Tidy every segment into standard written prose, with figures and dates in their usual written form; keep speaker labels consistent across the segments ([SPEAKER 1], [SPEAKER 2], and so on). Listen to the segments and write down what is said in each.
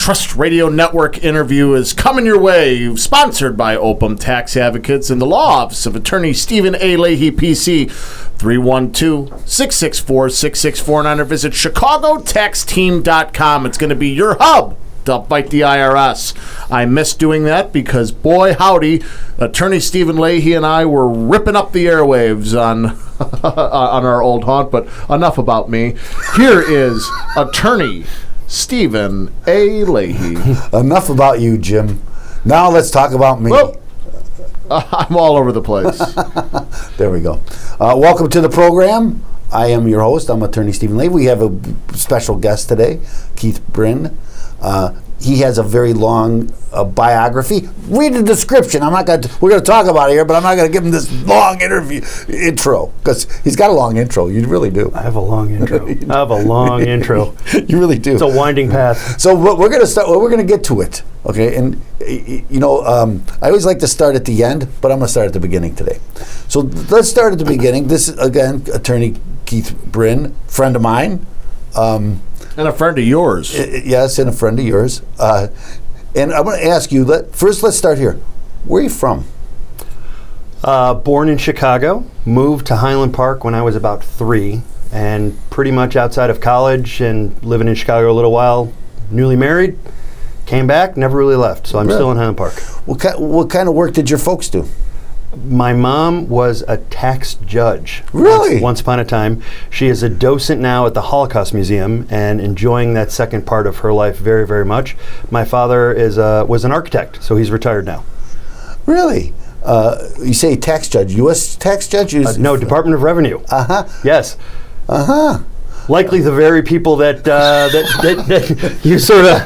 [SPEAKER 1] Trust Radio Network interview is coming your way, sponsored by Opum Tax Advocates and the Law Office of Attorney Stephen A. Leahy, PC, 312-664-6649, or visit chicagotaxteam.com. It's going to be your hub to fight the IRS. I miss doing that because, boy, howdy, Attorney Stephen Leahy and I were ripping up the airwaves on our old haunt, but enough about me. Here is Attorney Stephen A. Leahy.
[SPEAKER 2] Enough about you, Jim. Now let's talk about me.
[SPEAKER 1] Well, I'm all over the place.
[SPEAKER 2] There we go. Welcome to the program. I am your host. I'm Attorney Stephen Leahy. We have a special guest today, Keith Brin. He has a very long biography. Read the description. We're going to talk about it here, but I'm not going to give him this long intro because he's got a long intro. You really do.
[SPEAKER 3] I have a long intro.
[SPEAKER 2] You really do.
[SPEAKER 3] It's a winding path.
[SPEAKER 2] So we're going to start. Well, we're going to get to it. Okay, and I always like to start at the end, but I'm going to start at the beginning today. So let's start at the beginning. This is again Attorney Keith Brin, friend of mine.
[SPEAKER 1] And a friend of yours.
[SPEAKER 2] Yes, and a friend of yours. And I'm going to ask you, first let's start here. Where are you from?
[SPEAKER 3] Born in Chicago, moved to Highland Park when I was about 3, and pretty much outside of college and living in Chicago a little while, newly married, came back, never really left. So I'm still in Highland Park. What
[SPEAKER 2] kind of work did your folks do?
[SPEAKER 3] My mom was a tax judge.
[SPEAKER 2] Really?
[SPEAKER 3] Once upon a time. She is a docent now at the Holocaust Museum and enjoying that second part of her life very, very much. My father was an architect, so he's retired now.
[SPEAKER 2] Really? You say tax judge, U.S. tax judge?
[SPEAKER 3] No, Department of Revenue.
[SPEAKER 2] Uh-huh.
[SPEAKER 3] Yes.
[SPEAKER 2] Uh-huh.
[SPEAKER 3] Likely the very people that you sort of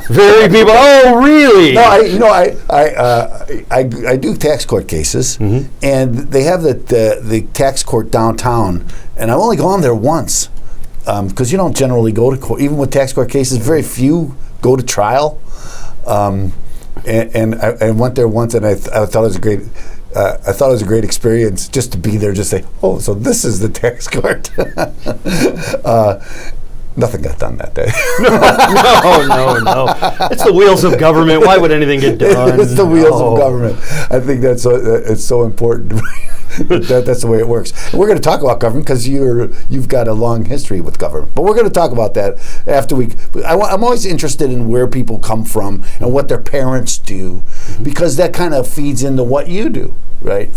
[SPEAKER 3] very people. Oh, really?
[SPEAKER 2] No, I do tax court cases, and they have the tax court downtown, and I've only gone there once because you don't generally go to court. Even with tax court cases, very few go to trial. And I went there once, and I thought it was a great. I thought it was a great experience just to be there, just say, oh, so this is the tax court. Nothing got done that day.
[SPEAKER 3] No. It's the wheels of government. Why would anything get done?
[SPEAKER 2] It's the wheels of government. I think it's so important. That's the way it works. And we're going to talk about government because you've got a long history with government. But we're going to talk about that after I'm always interested in where people come from and what their parents do, because that kind of feeds into what you do, right?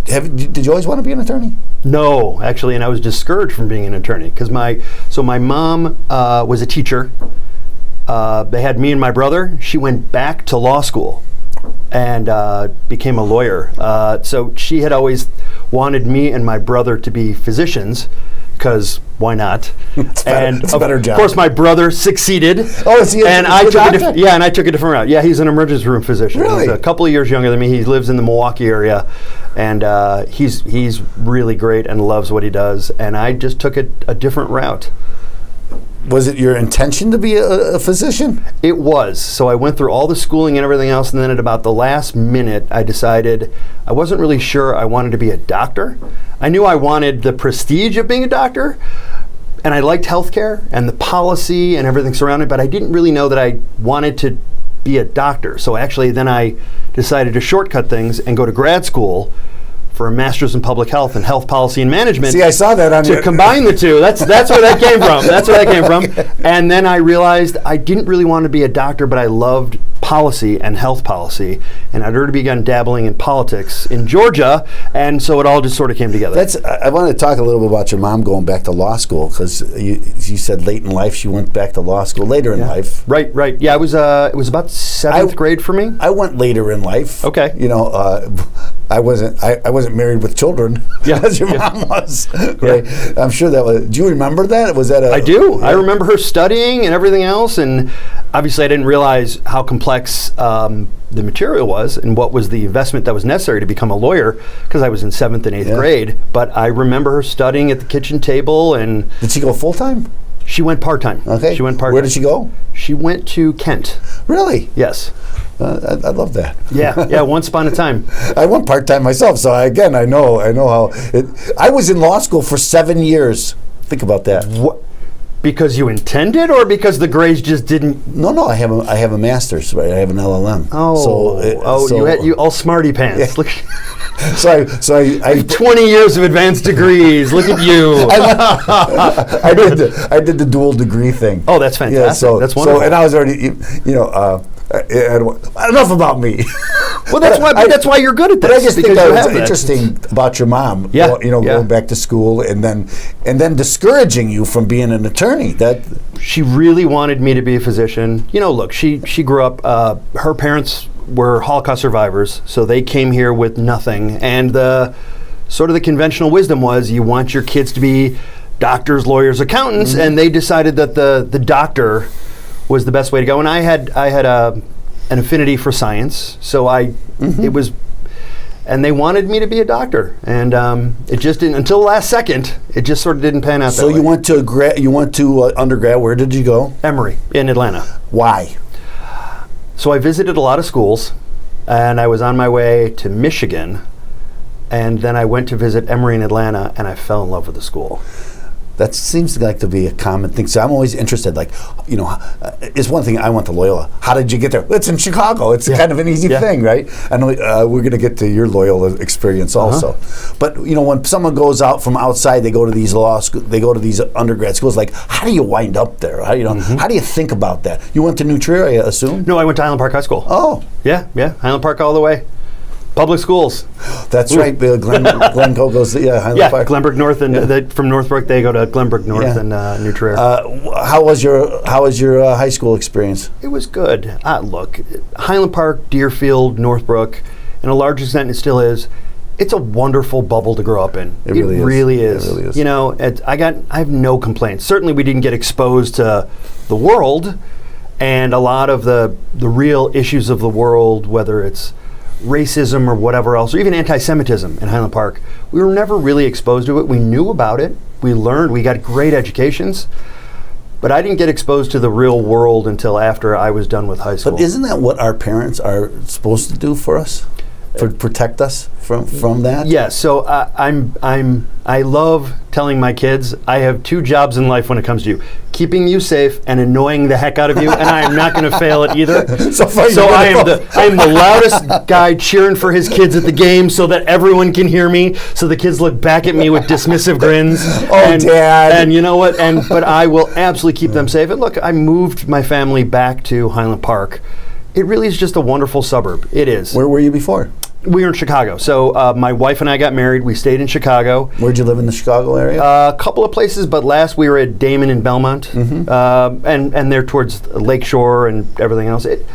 [SPEAKER 2] Did you always want to be an attorney?
[SPEAKER 3] No, actually, and I was discouraged from being an attorney because my mom was a teacher. They had me and my brother. She went back to law school and became a lawyer. So she had always wanted me and my brother to be physicians, because why not?
[SPEAKER 2] It's a better job.
[SPEAKER 3] Of course, my brother succeeded.
[SPEAKER 2] Oh, is he?
[SPEAKER 3] And I took a different route. Yeah, he's an emergency room physician.
[SPEAKER 2] Really?
[SPEAKER 3] He's a couple of years younger than me. He lives in the Milwaukee area, and he's really great and loves what he does. And I just took a different route.
[SPEAKER 2] Was it your intention to be a physician?
[SPEAKER 3] It was. So I went through all the schooling and everything else, and then at about the last minute, I decided I wasn't really sure I wanted to be a doctor. I knew I wanted the prestige of being a doctor, and I liked healthcare and the policy and everything surrounding it, but I didn't really know that I wanted to be a doctor. So actually, then I decided to shortcut things and go to grad school for a master's in public health and health policy and management.
[SPEAKER 2] See, I saw that on
[SPEAKER 3] to combine the two. That's where that came from. That's where that came from. And then I realized I didn't really want to be a doctor, but I loved policy and health policy, and I'd already begun dabbling in politics in Georgia, and so it all just sort of came together.
[SPEAKER 2] I want to talk a little bit about your mom going back to law school, because you said late in life she went back to law school. Later in life,
[SPEAKER 3] right. Yeah, it was about 7th grade for me.
[SPEAKER 2] I went later in life.
[SPEAKER 3] Okay,
[SPEAKER 2] I wasn't married with children, as your mom was. Right? Yeah. I'm sure that was. Do you remember that? Was that?
[SPEAKER 3] I do. Yeah. I remember her studying and everything else, and obviously I didn't realize how complex the material was and what was the investment that was necessary to become a lawyer, because I was in 7th and 8th grade. But I remember her studying at the kitchen table. And
[SPEAKER 2] did she go full time?
[SPEAKER 3] She went part-time.
[SPEAKER 2] Okay.
[SPEAKER 3] She went part-time.
[SPEAKER 2] Where did she go?
[SPEAKER 3] She went to Kent.
[SPEAKER 2] Really?
[SPEAKER 3] Yes.
[SPEAKER 2] I love that.
[SPEAKER 3] Yeah. Once upon a time.
[SPEAKER 2] I went part-time myself, so I know how. I was in law school for 7 years. Think about that.
[SPEAKER 3] Because you intended, or because the grades just didn't?
[SPEAKER 2] No. I have a master's. Right. I have an LLM.
[SPEAKER 3] You all smarty pants.
[SPEAKER 2] Yeah.
[SPEAKER 3] Look,
[SPEAKER 2] so I
[SPEAKER 3] 20 years of advanced degrees. Look at you.
[SPEAKER 2] I did the dual degree thing.
[SPEAKER 3] Oh, that's fantastic.
[SPEAKER 2] Yeah, so
[SPEAKER 3] that's wonderful.
[SPEAKER 2] So, and I was already, enough about me.
[SPEAKER 3] Well, that's why you're good at this.
[SPEAKER 2] But I just think that was
[SPEAKER 3] that.
[SPEAKER 2] interesting about your mom.
[SPEAKER 3] Yeah,
[SPEAKER 2] going back to school and then discouraging you from being an attorney. That
[SPEAKER 3] she really wanted me to be a physician. Look, she grew up. Her parents were Holocaust survivors, so they came here with nothing. And the conventional wisdom was you want your kids to be doctors, lawyers, accountants, and they decided that the doctor was the best way to go. And I had an affinity for science, so it was, and they wanted me to be a doctor, and it just didn't until the last second. It just sort of didn't pan out.
[SPEAKER 2] So
[SPEAKER 3] that
[SPEAKER 2] you
[SPEAKER 3] way.
[SPEAKER 2] went to undergrad. Where did you go?
[SPEAKER 3] Emory in Atlanta.
[SPEAKER 2] Why?
[SPEAKER 3] So I visited a lot of schools, and I was on my way to Michigan, and then I went to visit Emory in Atlanta, and I fell in love with the school.
[SPEAKER 2] That seems like to be a common thing. So I'm always interested, it's one thing. I went to Loyola. How did you get there? It's in Chicago. It's kind of an easy thing, right? And we're going to get to your Loyola experience also. But, when someone goes out from outside, they go to these law schools, they go to these undergrad schools, how do you wind up there? How do you think about that? You went to New Trier, I assume?
[SPEAKER 3] No, I went to Highland Park High School.
[SPEAKER 2] Oh.
[SPEAKER 3] Yeah, Highland Park all the way. Public schools.
[SPEAKER 2] That's right. Glencoe goes to Highland Park.
[SPEAKER 3] Glenbrook North, and from Northbrook they go to Glenbrook North and New Trier.
[SPEAKER 2] How was your high school experience?
[SPEAKER 3] It was good. Look, Highland Park, Deerfield, Northbrook, in a large extent it still is. It's a wonderful bubble to grow up in.
[SPEAKER 2] It really is.
[SPEAKER 3] It really is. I have no complaints. Certainly we didn't get exposed to the world and a lot of the real issues of the world, whether it's racism or whatever else, or even anti-Semitism in Highland Park. We were never really exposed to it. We knew about it. We learned. We got great educations. But I didn't get exposed to the real world until after I was done with high school.
[SPEAKER 2] But isn't that what our parents are supposed to do for us? Protect us from that?
[SPEAKER 3] Yeah, so I love telling my kids I have two jobs in life when it comes to you: keeping you safe and annoying the heck out of you, and I am not going to fail at either. So I am the loudest guy cheering for his kids at the game so that everyone can hear me, so the kids look back at me with dismissive grins.
[SPEAKER 2] Dad.
[SPEAKER 3] And you know what? But I will absolutely keep them safe. And look, I moved my family back to Highland Park. It really is just a wonderful suburb. It is.
[SPEAKER 2] Where were you before?
[SPEAKER 3] We were in Chicago. So my wife and I got married. We stayed in Chicago.
[SPEAKER 2] Where'd you live in the Chicago area?
[SPEAKER 3] A couple of places, but last we were at Damon and Belmont, and they're towards Lake Shore and everything else. It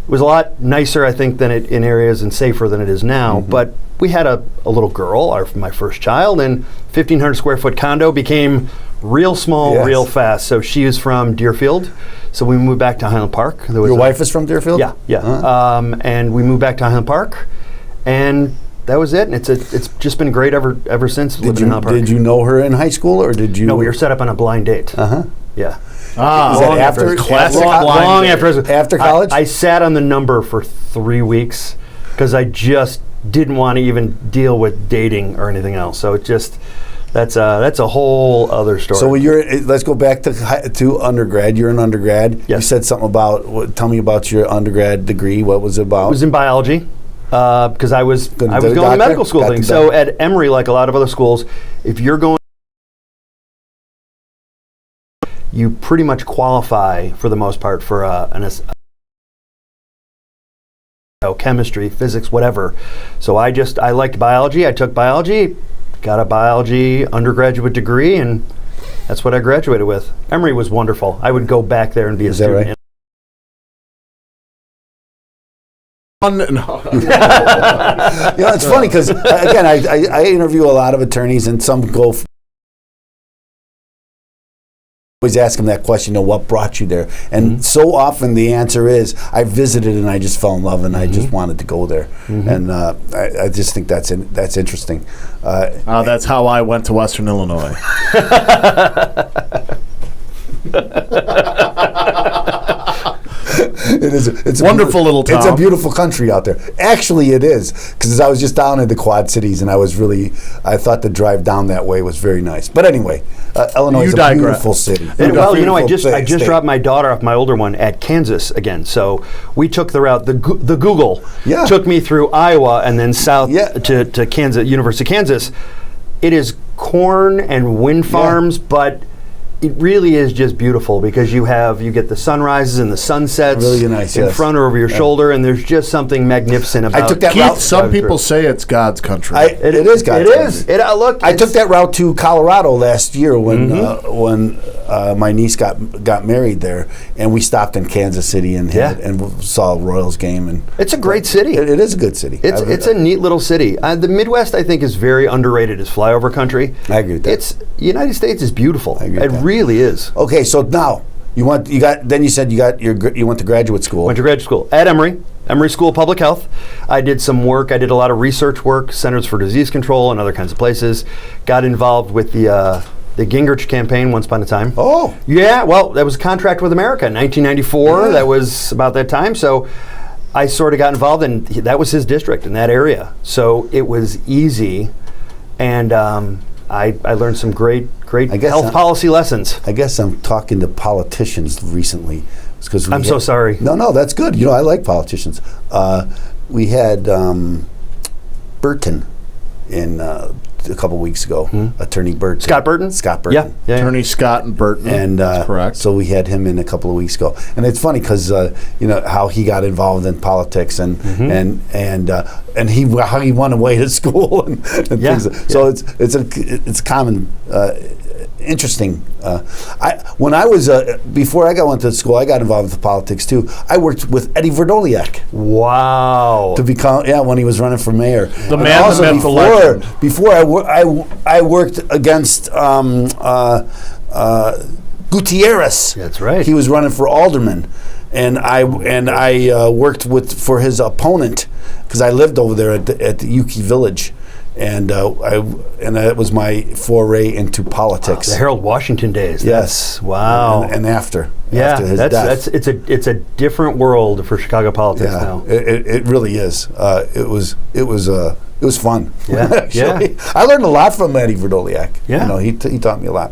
[SPEAKER 3] was a lot nicer, I think, than in areas and safer than it is now. But we had a little girl, my first child, and 1,500 square foot condo became real small, real fast. So she is from Deerfield. So we moved back to Highland Park.
[SPEAKER 2] Your wife is from Deerfield?
[SPEAKER 3] Yeah. And we moved back to Highland Park, and that was it. And it's just been great ever since living in Highland Park.
[SPEAKER 2] Did you know her in high school, or did you?
[SPEAKER 3] No, we were set up on a blind date. Yeah.
[SPEAKER 2] Is that after
[SPEAKER 1] classic
[SPEAKER 3] long
[SPEAKER 2] after college?
[SPEAKER 3] I sat on the number for 3 weeks because I just didn't want to even deal with dating or anything else. So it just. That's a whole other story.
[SPEAKER 2] So let's go back to undergrad. You're an undergrad.
[SPEAKER 3] Yes.
[SPEAKER 2] You said something about. Tell me about your undergrad degree. What was it about?
[SPEAKER 3] It was in biology because I was going to medical school thing. So at Emory, like a lot of other schools, if you're going, you pretty much qualify for the most part for chemistry, physics, whatever. So I liked biology. I took biology. Got a biology undergraduate degree, and that's what I graduated with. Emory was wonderful. I would go back there and be a student.
[SPEAKER 2] Right?
[SPEAKER 1] No.
[SPEAKER 2] It's funny because, again, I interview a lot of attorneys, and some go always ask them that question, what brought you there? And so often the answer is, I visited and I just fell in love and I just wanted to go there. And I just think that's interesting.
[SPEAKER 1] That's how I went to Western Illinois.
[SPEAKER 2] It's
[SPEAKER 1] wonderful little town.
[SPEAKER 2] It's a beautiful country out there. Actually, it is, because I was just down in the Quad Cities, and I thought the drive down that way was very nice. But anyway, Illinois
[SPEAKER 1] You
[SPEAKER 2] is a
[SPEAKER 1] digress.
[SPEAKER 2] beautiful city.
[SPEAKER 3] Well, you know, I
[SPEAKER 2] Beautiful
[SPEAKER 3] just
[SPEAKER 2] state.
[SPEAKER 3] dropped my daughter off, my older one, at Kansas again. So we took the route. The Google
[SPEAKER 2] Yeah.
[SPEAKER 3] took me through Iowa and then south
[SPEAKER 2] Yeah.
[SPEAKER 3] to Kansas, University of Kansas. It is corn and wind farms, but it really is just beautiful because you get the sunrises and the sunsets
[SPEAKER 2] Really nice,
[SPEAKER 3] in
[SPEAKER 2] yes.
[SPEAKER 3] front or over your shoulder, and there's just something magnificent about
[SPEAKER 2] I took that
[SPEAKER 1] Keith,
[SPEAKER 2] route.
[SPEAKER 1] some people say it's God's country.
[SPEAKER 2] It is God's
[SPEAKER 3] It
[SPEAKER 2] country.
[SPEAKER 3] is. Look,
[SPEAKER 2] I took that route to Colorado last year when my niece got married there, and we stopped in Kansas City and saw a Royals game. And
[SPEAKER 3] it's a great city.
[SPEAKER 2] it is a good city.
[SPEAKER 3] It's a neat little city. The Midwest, I think, is very underrated as flyover country.
[SPEAKER 2] I agree with that.
[SPEAKER 3] The United States is beautiful.
[SPEAKER 2] I agree with
[SPEAKER 3] It
[SPEAKER 2] that.
[SPEAKER 3] really is.
[SPEAKER 2] Okay, so now you went to graduate school.
[SPEAKER 3] Went to graduate school at Emory School of Public Health. I did some work. I did a lot of research work, Centers for Disease Control and other kinds of places. Got involved with the Gingrich campaign once upon a time.
[SPEAKER 2] Oh.
[SPEAKER 3] Yeah, well, that was a contract with America in 1994.
[SPEAKER 2] Yeah.
[SPEAKER 3] That was about that time. So I sort of got involved, and that was his district in that area. So it was easy, and I learned some great health policy lessons.
[SPEAKER 2] I guess I'm talking to politicians recently.
[SPEAKER 3] I'm so sorry.
[SPEAKER 2] No, that's good. You know, I like politicians. We had Burton in a couple weeks ago, Attorney Burton.
[SPEAKER 3] Scott Burton?
[SPEAKER 2] Scott Burton.
[SPEAKER 3] Yeah.
[SPEAKER 1] Attorney Scott and Burton.
[SPEAKER 2] And
[SPEAKER 1] That's correct.
[SPEAKER 2] So we had him in a couple of weeks ago, and it's funny because you know how he got involved in politics and how he went away to school and
[SPEAKER 3] Yeah.
[SPEAKER 2] things. So it's common. Interesting. When I was before I went to school, I got involved with politics too. I worked with Eddie Verdoliak
[SPEAKER 3] Wow.
[SPEAKER 2] to become when he was running for mayor.
[SPEAKER 1] The
[SPEAKER 2] And
[SPEAKER 1] man,
[SPEAKER 2] also
[SPEAKER 1] the myth, the legend.
[SPEAKER 2] before I worked against Gutierrez.
[SPEAKER 3] That's right.
[SPEAKER 2] He was running for alderman, and I worked for his opponent because I lived over there at the Yuki Village. And that was my foray into politics.
[SPEAKER 3] The Harold Washington days.
[SPEAKER 2] Yes.
[SPEAKER 3] Wow.
[SPEAKER 2] And after his
[SPEAKER 3] that's
[SPEAKER 2] death.
[SPEAKER 3] it's a different world for Chicago politics now.
[SPEAKER 2] It really is. It was fun.
[SPEAKER 3] Yeah,
[SPEAKER 2] actually. I learned a lot from Eddie Verdoliak.
[SPEAKER 3] Yeah.
[SPEAKER 2] You know, he taught me a lot.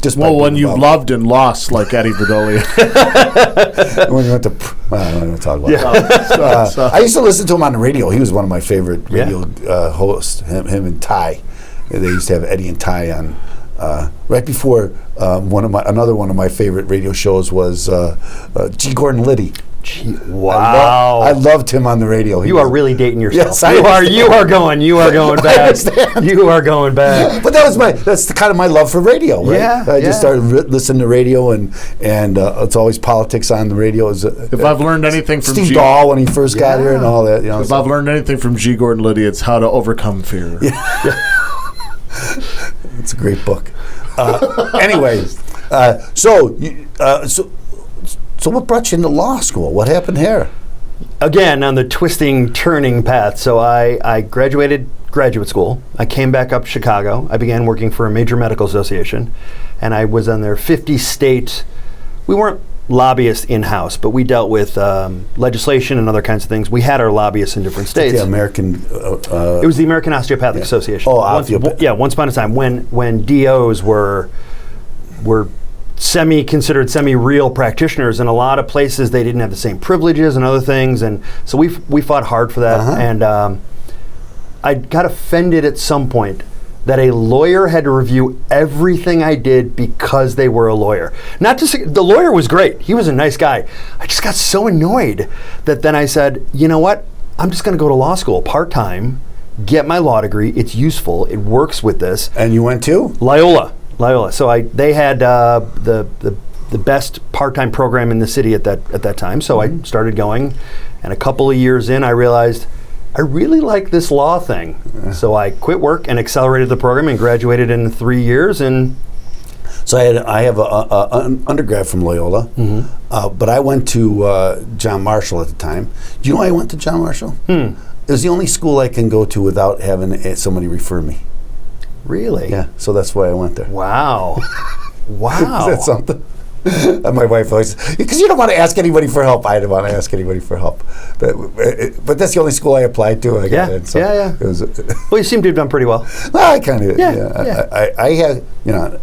[SPEAKER 2] Just by
[SPEAKER 1] Well, when
[SPEAKER 2] being
[SPEAKER 1] you
[SPEAKER 2] involved.
[SPEAKER 1] loved and lost like Eddie Verdoliak.
[SPEAKER 2] When you went to, I don't want to talk about that. I used to listen to him on the radio. He was one of my favorite radio hosts. Him and Ty. They used to have Eddie and Ty on. Right before another one of my favorite radio shows was G. Gordon Liddy.
[SPEAKER 3] Wow.
[SPEAKER 2] I loved him on the radio.
[SPEAKER 3] You are really dating yourself.
[SPEAKER 2] Yes, I
[SPEAKER 3] you
[SPEAKER 2] understand.
[SPEAKER 3] are going back.
[SPEAKER 2] understand.
[SPEAKER 3] You are going back.
[SPEAKER 2] But that's kind of my love for radio, right?
[SPEAKER 3] Yeah,
[SPEAKER 2] I just started listening to radio, and it's always politics on the radio.
[SPEAKER 1] If I've learned anything from
[SPEAKER 2] Steve Dahl when he first got here and all that, you know.
[SPEAKER 1] If I've learned anything from G. Gordon Liddy, it's how to overcome fear.
[SPEAKER 2] It's a great book. Anyways, so what brought you into law school? What happened here?
[SPEAKER 3] Again, on the twisting, turning path. So I graduated graduate school. I came back up to Chicago. I began working for a major medical association, and I was on their 50-state. We weren't lobbyists in-house, but we dealt with legislation and other kinds of things. We had our lobbyists in different states.
[SPEAKER 2] The American.
[SPEAKER 3] It was the American Osteopathic Association.
[SPEAKER 2] Oh,
[SPEAKER 3] once upon a time when DOs were considered semi-real practitioners. In a lot of places, they didn't have the same privileges and other things, and so we fought hard for that. And I got offended at some point that a lawyer had to review everything I did because they were a lawyer. Not to say the lawyer was great; he was a nice guy. I just got so annoyed that then I said, you know what? I'm just going to go to law school part-time, get my law degree. It's useful. It works with this.
[SPEAKER 2] And you went to?
[SPEAKER 3] Loyola. So they had the best part-time program in the city at that time. So I started going, and a couple of years in, I realized I really like this law thing. So I quit work and accelerated the program and graduated in 3 years. And
[SPEAKER 2] so I have an undergrad from Loyola, but I went to John Marshall at the time. Do you know why I went to John Marshall? It was the only school I can go to without having somebody refer me.
[SPEAKER 3] Really?
[SPEAKER 2] Yeah, so that's why I went there.
[SPEAKER 3] Wow. Wow.
[SPEAKER 2] Is that something? And my wife always, because you don't want to ask anybody for help. I didn't want to ask anybody for help. But that's the only school I applied to. I got in, so
[SPEAKER 3] yeah.
[SPEAKER 2] It was,
[SPEAKER 3] Well, you seem to have done pretty well.
[SPEAKER 2] I kind of,
[SPEAKER 3] Yeah.
[SPEAKER 2] I had,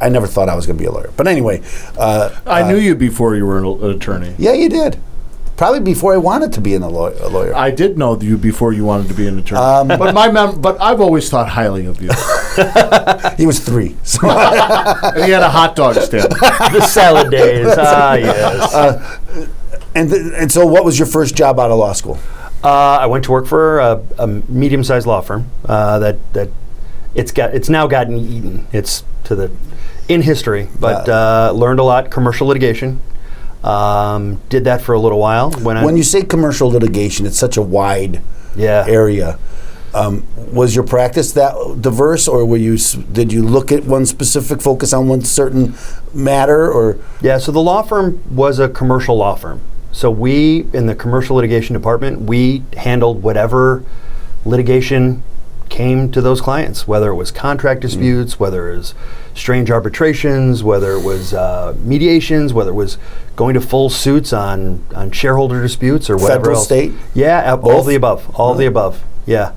[SPEAKER 2] I never thought I was going to be a lawyer. But anyway.
[SPEAKER 1] I knew you before you were an attorney.
[SPEAKER 2] Yeah, you did. Probably before I wanted to be a lawyer. I
[SPEAKER 1] did know you before you wanted to be an attorney. But I've always thought highly of you.
[SPEAKER 2] He was 3. So
[SPEAKER 1] and he had a hot dog stand.
[SPEAKER 3] The salad days. Yes.
[SPEAKER 2] And so what was your first job out of law school?
[SPEAKER 3] I went to work for a medium-sized law firm that it's now gotten eaten. It's in history, but learned a lot commercial litigation. Did that for a little while.
[SPEAKER 2] When you say commercial litigation, it's such a wide area. Was your practice that diverse, or did you look at one specific, focus on one certain matter, or?
[SPEAKER 3] Yeah, so the law firm was a commercial law firm. So we, in the commercial litigation department, we handled whatever litigation came to those clients, whether it was contract disputes, whether it was strange arbitrations, whether it was mediations, whether it was going to full suits on shareholder disputes or whatever
[SPEAKER 2] Federal,
[SPEAKER 3] else.
[SPEAKER 2] state?
[SPEAKER 3] Yeah, all the above. All the above. Yeah.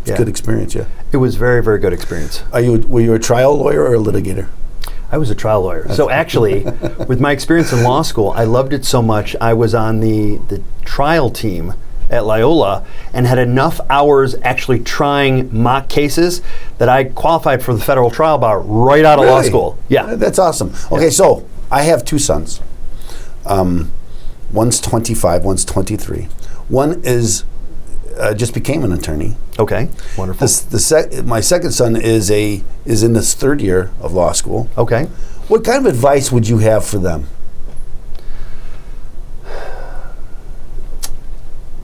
[SPEAKER 2] It's a good experience, yeah.
[SPEAKER 3] It was very, very good experience.
[SPEAKER 2] Were you a trial lawyer or a litigator?
[SPEAKER 3] I was a trial lawyer. So actually, with my experience in law school, I loved it so much, I was on the trial team at Loyola and had enough hours actually trying mock cases that I qualified for the federal trial bar right out of law school. Yeah.
[SPEAKER 2] That's awesome. Okay, so I have 2 sons. One's 25, one's 23. One is just became an attorney.
[SPEAKER 3] Okay, wonderful.
[SPEAKER 2] My second son is in this 3rd year of law school.
[SPEAKER 3] Okay.
[SPEAKER 2] What kind of advice would you have for them?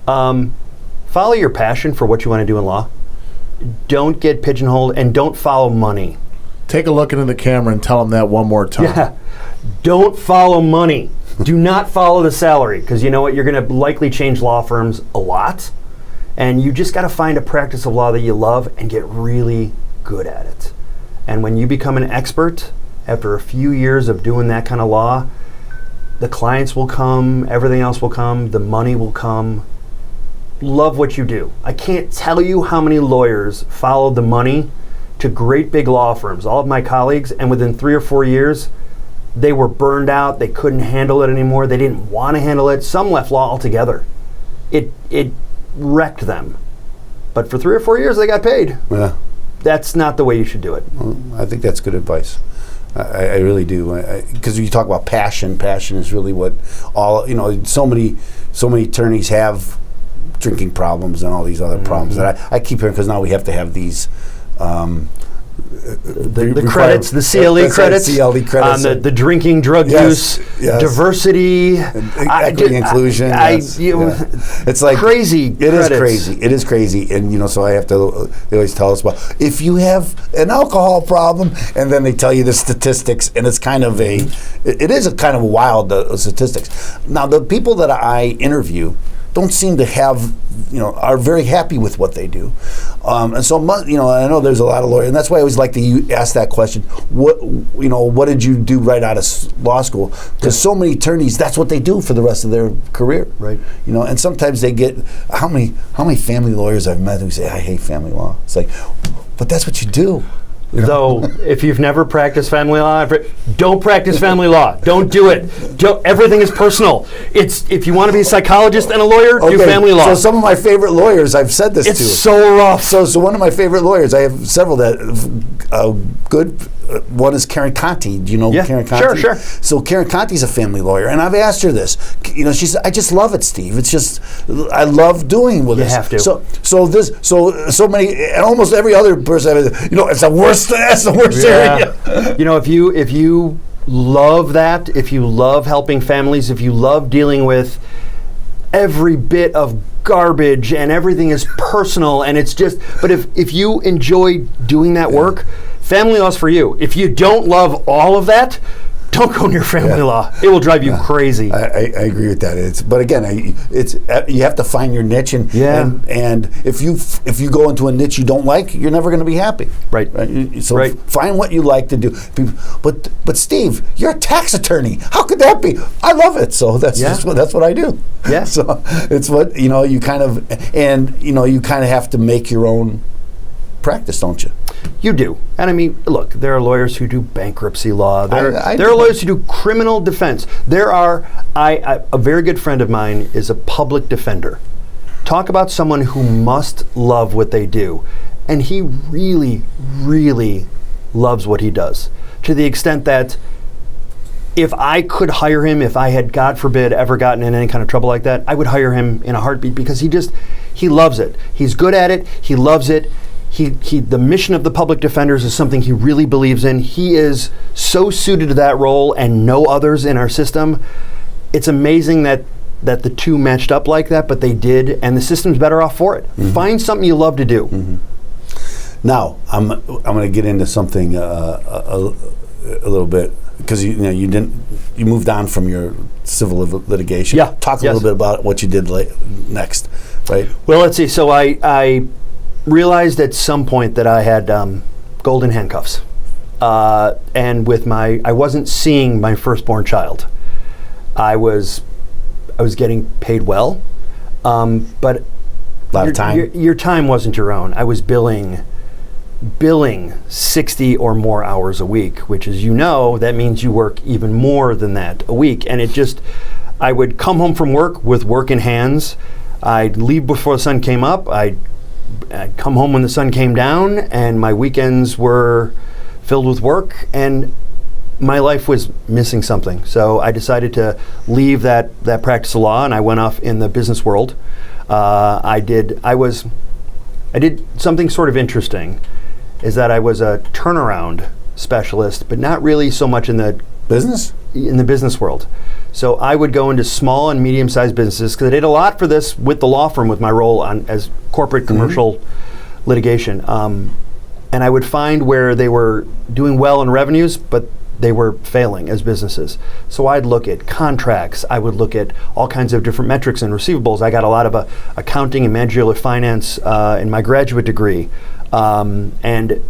[SPEAKER 3] Follow your passion for what you want to do in law. Don't get pigeonholed, and don't follow money.
[SPEAKER 1] Take a look into the camera and tell them that one more time.
[SPEAKER 3] Yeah. Don't follow money. Do not follow the salary, because you know what? You're going to likely change law firms a lot, and you just got to find a practice of law that you love and get really good at it. And when you become an expert, after a few years of doing that kind of law, the clients will come, everything else will come, the money will come. Love what you do. I can't tell you how many lawyers followed the money to great big law firms, all of my colleagues, and within 3 or 4 years, they were burned out, they couldn't handle it anymore, they didn't want to handle it, some left law altogether. It wrecked them. But for 3 or 4 years, they got paid.
[SPEAKER 2] Yeah.
[SPEAKER 3] That's not the way you should do it.
[SPEAKER 2] Well, I think that's good advice. I really do, because you talk about passion. Passion is really what so many attorneys have drinking problems and all these other problems that I keep hearing, because now we have to have these
[SPEAKER 3] the credits, the CLE credits, the drinking drug use, diversity,
[SPEAKER 2] equity, inclusion. It's like
[SPEAKER 3] crazy.
[SPEAKER 2] It is crazy, and so I have to. They always tell us about if you have an alcohol problem, and then they tell you the statistics, and it's kind of it is a kind of wild statistics. Now the people that I interview don't seem to have, are very happy with what they do. And so, I know there's a lot of lawyers, and that's why I always like to ask that question. What did you do right out of law school? Because so many attorneys, that's what they do for the rest of their career.
[SPEAKER 3] Right.
[SPEAKER 2] And sometimes they get, how many family lawyers I've met who say, I hate family law. It's like, but that's what you do.
[SPEAKER 3] Though, if you've never practiced family law, don't practice family law. Don't do it. Everything is personal. If you want to be a psychologist and a lawyer, do family law.
[SPEAKER 2] So some of my favorite lawyers, I've said this to.
[SPEAKER 3] It's so rough.
[SPEAKER 2] So one of my favorite lawyers, I have several that good. One is Karen Conti. Do you know Karen Conti?
[SPEAKER 3] Sure.
[SPEAKER 2] So Karen Conti's a family lawyer, and I've asked her this. She said, "I just love it, Steve. It's just I love doing with this."
[SPEAKER 3] You have to.
[SPEAKER 2] So many, and almost every other person, it's the worst. That's the worst area.
[SPEAKER 3] If you love that, if you love helping families, if you love dealing with every bit of garbage and everything is personal, and it's just. But if you enjoy doing that work. Family law's for you. If you don't love all of that, don't go near family law. It will drive you crazy.
[SPEAKER 2] I agree with that. But again, you have to find your niche, and if you go into a niche you don't like, you're never going to be happy.
[SPEAKER 3] Right.
[SPEAKER 2] So find what you like to do. But Steve, you're a tax attorney. How could that be? I love it. So that's what I do.
[SPEAKER 3] Yeah.
[SPEAKER 2] So it's what you kind of have to make your own practice, don't you?
[SPEAKER 3] You do. And I mean, look, there are lawyers who do bankruptcy law. There are lawyers who do criminal defense. A very good friend of mine is a public defender. Talk about someone who must love what they do. And he really, really loves what he does, to the extent that if I could hire him, if I had, God forbid, ever gotten in any kind of trouble like that, I would hire him in a heartbeat, because he loves it. He's good at it. He loves it. The mission of the public defenders is something he really believes in. He is so suited to that role and no others in our system. It's amazing that the two matched up like that, but they did, and the system's better off for it. Mm-hmm. Find something you love to do.
[SPEAKER 2] Mm-hmm. Now, I'm going to get into something a little bit, because you moved on from your civil litigation.
[SPEAKER 3] Yeah.
[SPEAKER 2] Talk a little bit about what you did next, right?
[SPEAKER 3] Well, let's see. So I realized at some point that I had golden handcuffs, and I wasn't seeing my firstborn child. I was getting paid well, but
[SPEAKER 2] a lot of time.
[SPEAKER 3] Your time wasn't your own. I was billing 60 or more hours a week, which, as you know, that means you work even more than that a week. And I would come home from work with work in hands. I'd leave before the sun came up. I'd come home when the sun came down, and my weekends were filled with work, and my life was missing something. So I decided to leave that practice of law, and I went off in the business world. I did something sort of interesting, is that I was a turnaround specialist, but not really so much in the business world. So I would go into small and medium-sized businesses, because I did a lot for this with the law firm, with my role as corporate commercial litigation. And I would find where they were doing well in revenues, but they were failing as businesses. So I'd look at contracts. I would look at all kinds of different metrics and receivables. I got a lot of accounting and managerial finance in my graduate degree. And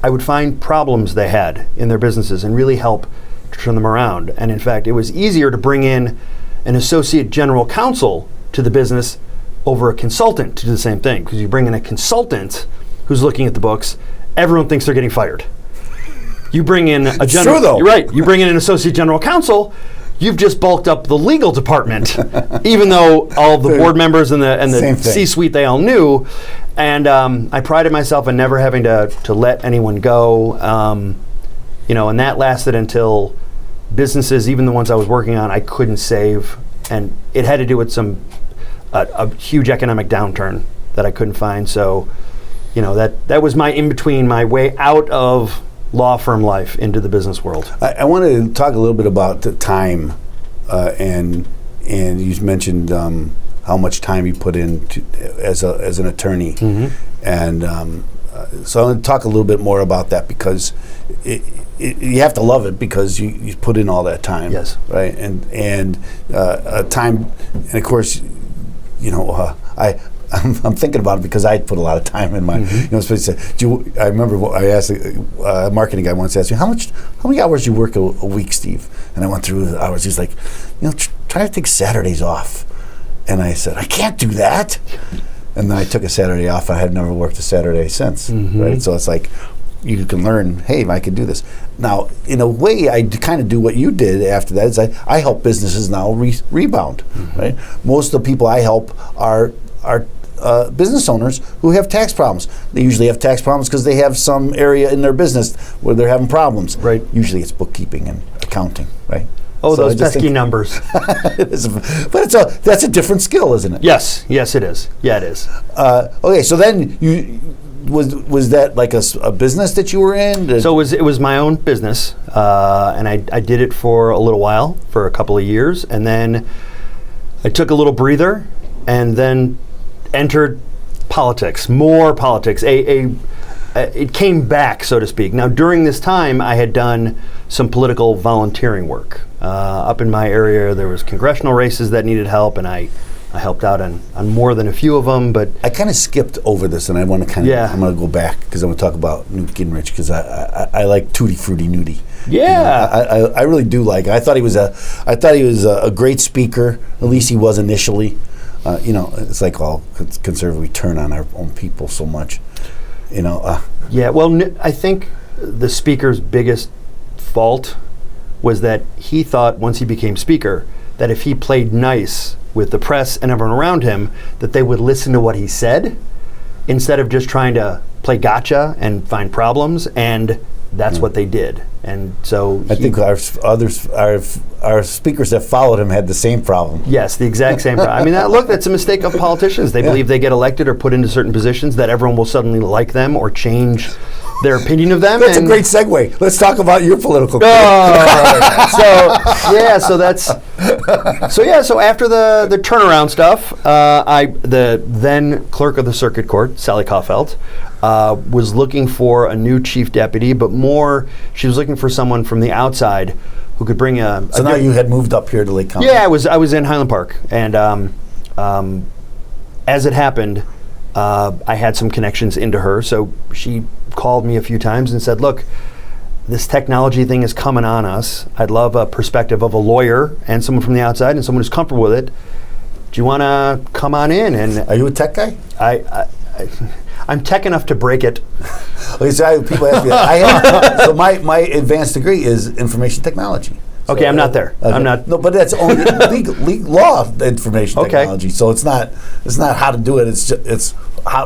[SPEAKER 3] I would find problems they had in their businesses and really help to turn them around. And in fact, it was easier to bring in an associate general counsel to the business over a consultant to do the same thing. Because you bring in a consultant who's looking at the books, everyone thinks they're getting fired. You bring in a general.
[SPEAKER 2] True, though.
[SPEAKER 3] You're right. You bring in an associate general counsel, you've just bulked up the legal department, even though all of the board members and the C-suite, they all knew. And I prided myself in never having to let anyone go. And that lasted until businesses, even the ones I was working on, I couldn't save. And it had to do with a huge economic downturn that I couldn't find. So, that was my in-between, my way out of law firm life into the business world.
[SPEAKER 2] I wanted to talk a little bit about the time, and you mentioned how much time you put in as an attorney, and so I want to talk a little bit more about that, because you have to love it, because you put in all that time.
[SPEAKER 3] Yes. Right,
[SPEAKER 2] and time, and of course, I'm thinking about it because I put a lot of time in my, I remember I asked a marketing guy once, asked me, how many hours do you work a week, Steve? And I went through the hours. He's like, try to take Saturdays off. And I said, I can't do that. And then I took a Saturday off. I had never worked a Saturday since, right? So it's like, you can learn, hey, I could do this. Now, in a way, I kind of do what you did after that, is I help businesses now rebound, right? Most of the people I help are business owners who have tax problems. They usually have tax problems because they have some area in their business where they're having problems.
[SPEAKER 3] Right.
[SPEAKER 2] Usually it's bookkeeping and accounting, right?
[SPEAKER 3] Oh, so those pesky numbers.
[SPEAKER 2] But that's a different skill, isn't it?
[SPEAKER 3] Yes, it is. Yeah, it is.
[SPEAKER 2] Okay, so then was that like a business that you were in?
[SPEAKER 3] So it was my own business, and I did it for a little while, for a couple of years, and then I took a little breather, and then entered politics, more politics. it came back, so to speak. Now, during this time, I had done some political volunteering work. Up in my area, there was congressional races that needed help, and I helped out on more than a few of them. But
[SPEAKER 2] I kind of skipped over this, and I want to I'm going to go back because I'm going to talk about Newt Gingrich because I like Tutti Frutti Nudie.
[SPEAKER 3] Yeah,
[SPEAKER 2] you know, I really do like. I thought he was a great speaker. At least he was initially. You know, it's like all conservative. We turn on our own people so much. You know.
[SPEAKER 3] Yeah. Well, I think the speaker's biggest fault was that he thought once he became speaker that if he played nice with the press and everyone around him, that they would listen to what he said instead of just trying to play gotcha and find problems, and that's what they did. And so
[SPEAKER 2] I think our speakers that followed him had the same problem.
[SPEAKER 3] Yes, the exact same problem. I mean, that's a mistake of politicians. They believe they get elected or put into certain positions that everyone will suddenly like them or change their opinion of them.
[SPEAKER 2] That's a great segue. Let's talk about your political career.
[SPEAKER 3] So after the turnaround stuff, the then clerk of the circuit court, Sally Kaufeld, was looking for a new chief deputy, but more, she was looking for someone from the outside who could bring a.
[SPEAKER 2] So now you had moved up here to Lake County.
[SPEAKER 3] Yeah, I was in Highland Park, and as it happened, I had some connections into her, so she called me a few times and said, "Look, this technology thing is coming on us. I'd love a perspective of a lawyer and someone from the outside and someone who's comfortable with it. Do you want to come on in?" And
[SPEAKER 2] are you a tech guy?
[SPEAKER 3] I'm tech enough to break it.
[SPEAKER 2] Okay, so people ask me that. So my advanced degree is information technology. So
[SPEAKER 3] okay, I'm not there. Okay. I'm not.
[SPEAKER 2] No, but that's only legal law information technology. So it's not how to do it. It's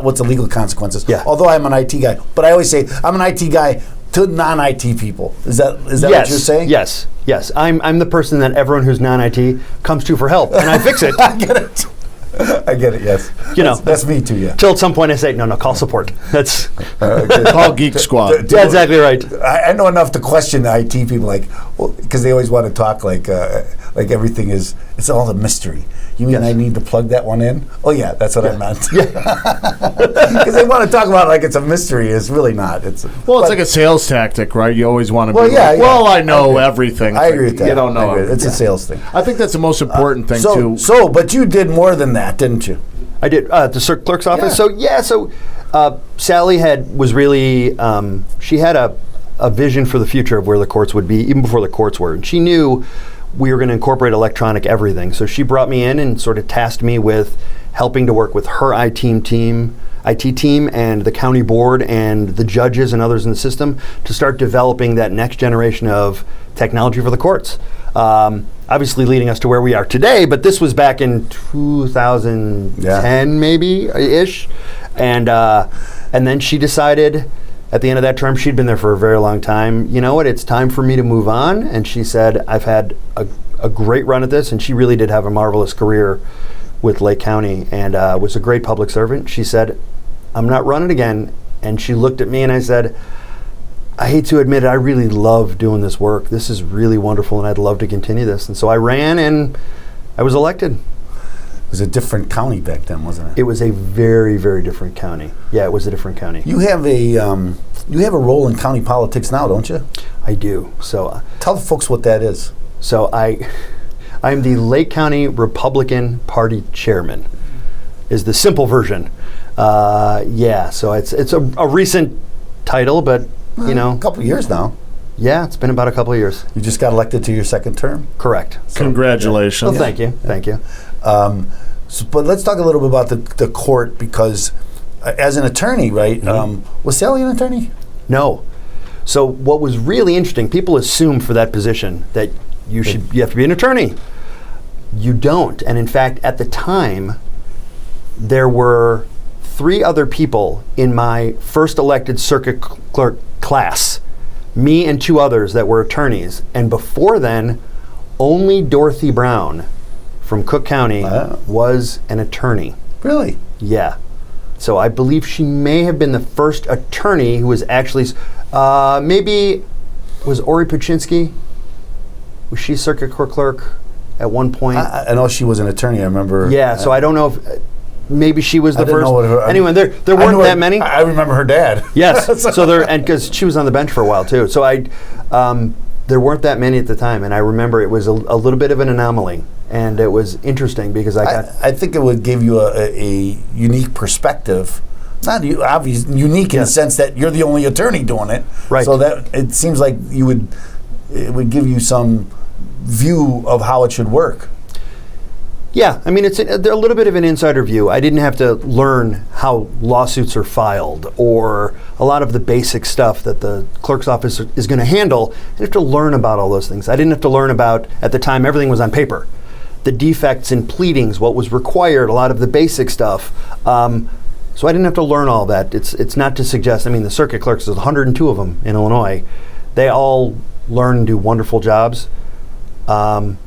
[SPEAKER 2] what's the legal consequences.
[SPEAKER 3] Yeah.
[SPEAKER 2] Although I'm an IT guy, but I always say I'm an IT guy to non-IT people. Is that
[SPEAKER 3] yes.
[SPEAKER 2] what you're saying?
[SPEAKER 3] Yes. Yes. I'm the person that everyone who's non-IT comes to for help, and I fix it.
[SPEAKER 2] I get it. I get it. Yes. That's me too. Yeah.
[SPEAKER 3] Till at some point I say no. Call support. That's
[SPEAKER 1] call Geek Squad.
[SPEAKER 3] That's exactly right.
[SPEAKER 2] I know enough to question the IT people, because they always want to talk like everything is. It's all a mystery. You mean I need to plug that one in? Oh yeah, that's what I meant. Because they want to talk about it like it's a mystery. It's really not. It's
[SPEAKER 1] like a sales tactic, right? You always want to be I know everything.
[SPEAKER 2] I agree with that.
[SPEAKER 1] You don't know everything.
[SPEAKER 2] It's a sales thing.
[SPEAKER 1] I think that's the most important thing too.
[SPEAKER 2] So, but you did more than that, didn't you?
[SPEAKER 3] I did the circuit clerk's office.
[SPEAKER 2] Yeah.
[SPEAKER 3] So Sally was really she had a vision for the future of where the courts would be even before the courts were, and she knew we were going to incorporate electronic everything. So she brought me in and sort of tasked me with helping to work with her IT team and the county board and the judges and others in the system to start developing that next generation of technology for the courts. Obviously leading us to where we are today, but this was back in 2010 maybe-ish. And then she decided at the end of that term, she'd been there for a very long time, you know what, it's time for me to move on. And she said, I've had a great run at this, and she really did have a marvelous career with Lake County and was a great public servant. She said, I'm not running again. And she looked at me and I said, I hate to admit it, I really love doing this work. This is really wonderful and I'd love to continue this. And so I ran and I was elected.
[SPEAKER 2] It was a different county back then, wasn't it?
[SPEAKER 3] It was a very, very different county. Yeah, it was a different county.
[SPEAKER 2] You have a role in county politics now, don't you?
[SPEAKER 3] I do. So
[SPEAKER 2] tell the folks what that is.
[SPEAKER 3] So I'm the Lake County Republican Party chairman, is the simple version. So it's a recent title, but you know,
[SPEAKER 2] a couple of years now.
[SPEAKER 3] Yeah, it's been about a couple of years.
[SPEAKER 2] You just got elected to your second term?
[SPEAKER 3] Correct.
[SPEAKER 1] So, congratulations.
[SPEAKER 3] Well, thank you. Thank you.
[SPEAKER 2] But let's talk a little bit about the court, because as an attorney, right? Was Sally an attorney?
[SPEAKER 3] No. So what was really interesting, people assume for that position that you have to be an attorney. You don't. And in fact, at the time, there were 3 other people in my first elected circuit clerk class, me and 2 others that were attorneys. And before then, only Dorothy Brown from Cook County was an attorney.
[SPEAKER 2] Really?
[SPEAKER 3] Yeah. So I believe she may have been the first attorney who was actually, maybe, was Ori Puchinsky? Was she circuit court clerk at one point?
[SPEAKER 2] I know she was an attorney, I remember.
[SPEAKER 3] Yeah, so I don't know if, maybe she was the
[SPEAKER 2] didn't
[SPEAKER 3] first.
[SPEAKER 2] know what her-
[SPEAKER 3] Anyway, there weren't that many.
[SPEAKER 2] I remember her dad.
[SPEAKER 3] Yes. So and because she was on the bench for a while too. So there weren't that many at the time, and I remember it was a little bit of an anomaly, and it was interesting because
[SPEAKER 2] I think it would give you a unique perspective. Not obvious, unique in the sense that you're the only attorney doing it.
[SPEAKER 3] Right.
[SPEAKER 2] So that it seems like it would give you some view of how it should work.
[SPEAKER 3] Yeah, I mean, it's a little bit of an insider view. I didn't have to learn how lawsuits are filed or a lot of the basic stuff that the clerk's office is going to handle. I didn't have to learn about all those things. I didn't have to learn about, at the time, everything was on paper. The defects in pleadings, what was required, a lot of the basic stuff. So I didn't have to learn all that. It's not to suggest, I mean, the circuit clerks, there's 102 of them in Illinois. They all learn and do wonderful jobs. And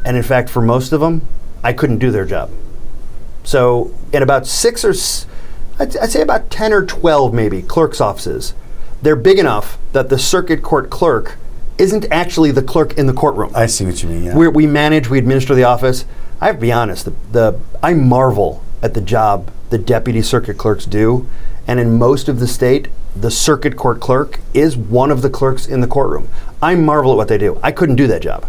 [SPEAKER 3] in fact, for most of them, I couldn't do their job. So in about I'd say about 10 or 12 maybe, clerk's offices, they're big enough that the circuit court clerk isn't actually the clerk in the courtroom.
[SPEAKER 2] I see what you mean, yeah.
[SPEAKER 3] We manage, we administer the office. I have to be honest, I marvel at the job the deputy circuit clerks do. And in most of the state, the circuit court clerk is one of the clerks in the courtroom. I marvel at what they do. I couldn't do that job.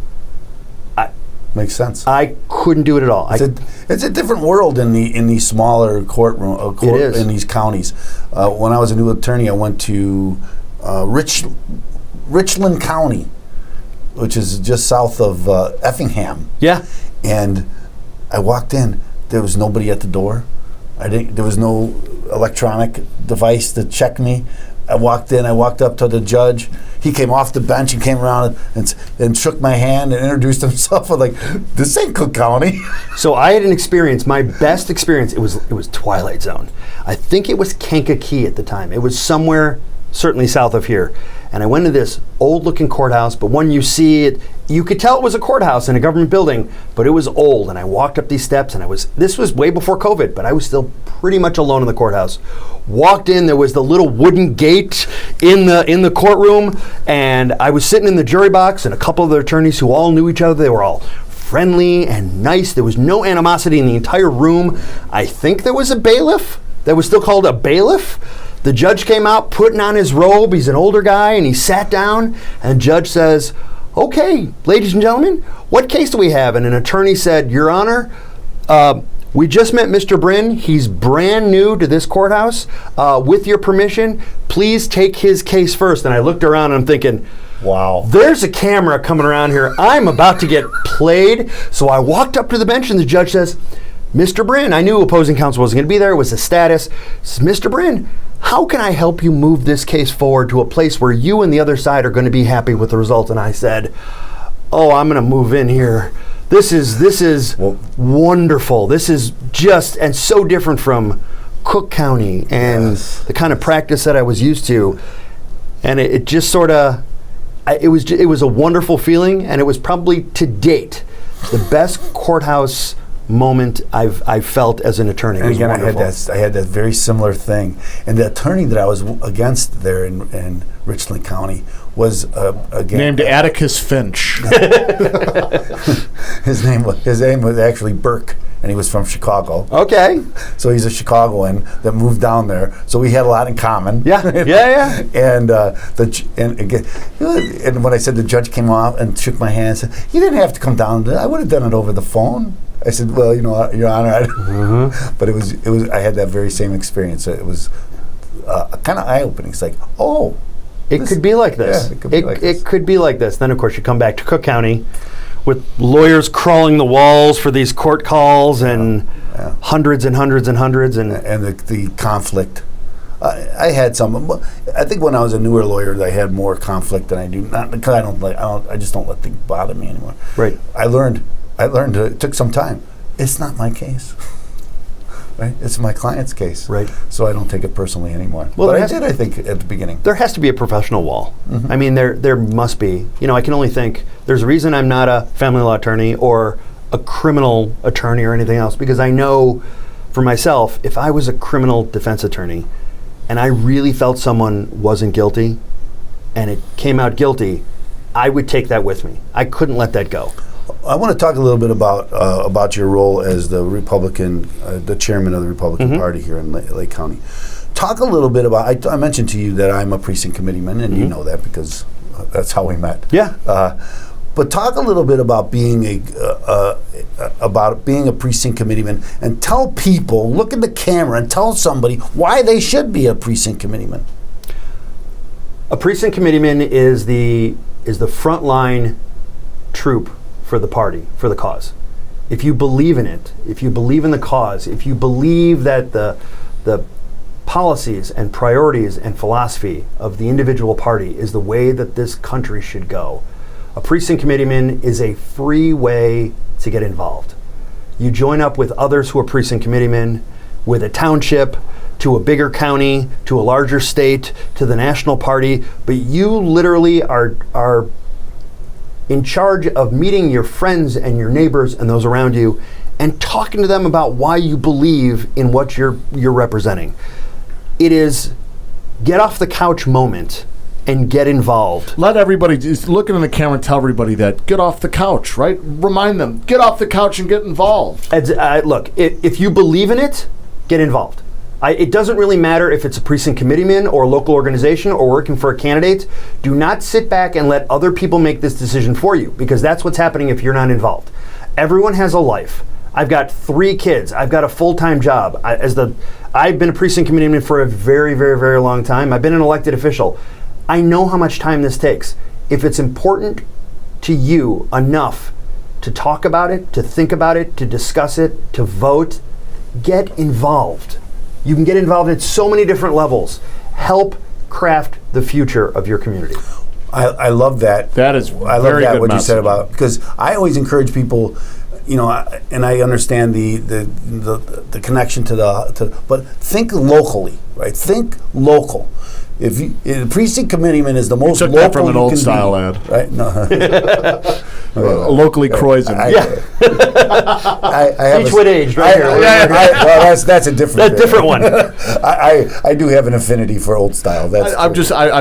[SPEAKER 2] Makes sense.
[SPEAKER 3] I couldn't do it at all.
[SPEAKER 2] It's a different world in these smaller courtroom
[SPEAKER 3] It is.
[SPEAKER 2] in these counties. When I was a new attorney, I went to Richland County, which is just south of Effingham.
[SPEAKER 3] Yeah.
[SPEAKER 2] And I walked in. There was nobody at the door. There was no electronic device to check me. I walked in. I walked up to the judge. He came off the bench and came around and shook my hand and introduced himself. I'm like, this ain't Cook County.
[SPEAKER 3] So I had an experience. My best experience. It was Twilight Zone. I think it was Kankakee at the time. It was somewhere certainly south of here. And I went to this old-looking courthouse. But when you see it, you could tell it was a courthouse in a government building. But it was old. And I walked up these steps, and this was way before COVID. But I was still pretty much alone in the courthouse. Walked in, there was the little wooden gate in the courtroom, and I was sitting in the jury box, and a couple of the attorneys who all knew each other, they were all friendly and nice. There was no animosity in the entire room. I think there was a bailiff that was still called a bailiff. The judge came out putting on his robe. He's an older guy, and he sat down, and the judge says, "Okay, ladies and gentlemen, what case do we have?" And an attorney said, "Your Honor, we just met Mr. Brin. He's brand new to this courthouse. With your permission, please take his case first." And I looked around and I'm thinking,
[SPEAKER 2] wow,
[SPEAKER 3] there's a camera coming around here. I'm about to get played. So I walked up to the bench and the judge says, "Mr. Brin," I knew opposing counsel wasn't going to be there. It was a status. Says, "Mr. Brin, how can I help you move this case forward to a place where you and the other side are going to be happy with the result?" And I said, "Oh, I'm going to move in here. This is wonderful. This is just and so different from Cook County and the kind of practice that I was used to." And it just sort of, it was a wonderful feeling, and it was probably to date the best courthouse moment I've felt as an attorney. It was
[SPEAKER 2] again,
[SPEAKER 3] wonderful.
[SPEAKER 2] I had that very similar thing. And the attorney that I was against there in Richland County was again
[SPEAKER 1] named Atticus Finch.
[SPEAKER 2] His name was actually Burke, and he was from Chicago.
[SPEAKER 3] Okay.
[SPEAKER 2] So he's a Chicagoan that moved down there. So we had a lot in common.
[SPEAKER 3] Yeah. Yeah.
[SPEAKER 2] And and when I said the judge came off and shook my hand and said, "You didn't have to come down. I would have done it over the phone." I said, "Well, Your Honor," but it was. I had that very same experience. It was kind of eye-opening. It's like, oh,
[SPEAKER 3] it could be like this.
[SPEAKER 2] Yeah, it could be like this.
[SPEAKER 3] It could be like this. Then, of course, you come back to Cook County with lawyers crawling the walls for these court calls and hundreds and hundreds and hundreds and
[SPEAKER 2] the conflict. I had some. I think when I was a newer lawyer, I had more conflict than I do. Not because I just don't let things bother me anymore.
[SPEAKER 3] Right.
[SPEAKER 2] I learned. It took some time. It's not my case. Right? It's my client's case.
[SPEAKER 3] Right.
[SPEAKER 2] So I don't take it personally anymore.
[SPEAKER 3] Well,
[SPEAKER 2] but I did, I think, at the beginning.
[SPEAKER 3] There has to be a professional wall. I mean, there must be. I can only think there's a reason I'm not a family law attorney or a criminal attorney or anything else, because I know for myself, if I was a criminal defense attorney and I really felt someone wasn't guilty and it came out guilty, I would take that with me. I couldn't let that go.
[SPEAKER 2] I want to talk a little bit about your role as the Republican, the chairman of the Republican Party here in Lake County. Talk a little bit about. I mentioned to you that I'm a precinct committeeman, and you know that because that's how we met.
[SPEAKER 3] Yeah.
[SPEAKER 2] But talk a little bit about being a precinct committeeman, and tell people, look in the camera, and tell somebody why they should be a precinct committeeman.
[SPEAKER 3] A precinct committeeman is the frontline troop for the party, for the cause. If you believe in it, if you believe in the cause, if you believe that the policies and priorities and philosophy of the individual party is the way that this country should go, a precinct committeeman is a free way to get involved. You join up with others who are precinct committeemen, with a township, to a bigger county, to a larger state, to the national party, but you literally are in charge of meeting your friends and your neighbors and those around you and talking to them about why you believe in what you're representing. It is get off the couch moment and get involved.
[SPEAKER 1] Let everybody, just looking in the camera, and tell everybody that. Get off the couch, right? Remind them, get off the couch and get involved.
[SPEAKER 3] Look, if you believe in it, get involved. It doesn't really matter if it's a precinct committeeman or a local organization or working for a candidate. Do not sit back and let other people make this decision for you, because that's what's happening if you're not involved. Everyone has a life. I've got 3 kids. I've got a full-time job. I've been a precinct committeeman for a very, very, very long time. I've been an elected official. I know how much time this takes. If it's important to you enough to talk about it, to think about it, to discuss it, to vote, get involved. You can get involved at so many different levels. Help craft the future of your community.
[SPEAKER 2] I love that.
[SPEAKER 1] That is
[SPEAKER 2] I love
[SPEAKER 1] very
[SPEAKER 2] that
[SPEAKER 1] good
[SPEAKER 2] what
[SPEAKER 1] message.
[SPEAKER 2] you said about, because I always encourage people, you know, and I understand the connection but think locally, right? Think local. If the precinct committeeman is the most
[SPEAKER 1] took
[SPEAKER 2] local
[SPEAKER 1] that from an
[SPEAKER 2] you
[SPEAKER 1] old
[SPEAKER 2] can
[SPEAKER 1] style
[SPEAKER 2] be,
[SPEAKER 1] ad.
[SPEAKER 2] right? No.
[SPEAKER 1] Locally Croydon.
[SPEAKER 2] I have
[SPEAKER 3] Beechwood aged right here.
[SPEAKER 2] Well, that's a different.
[SPEAKER 3] That different one.
[SPEAKER 2] I do have an affinity for old style. That's
[SPEAKER 1] I'm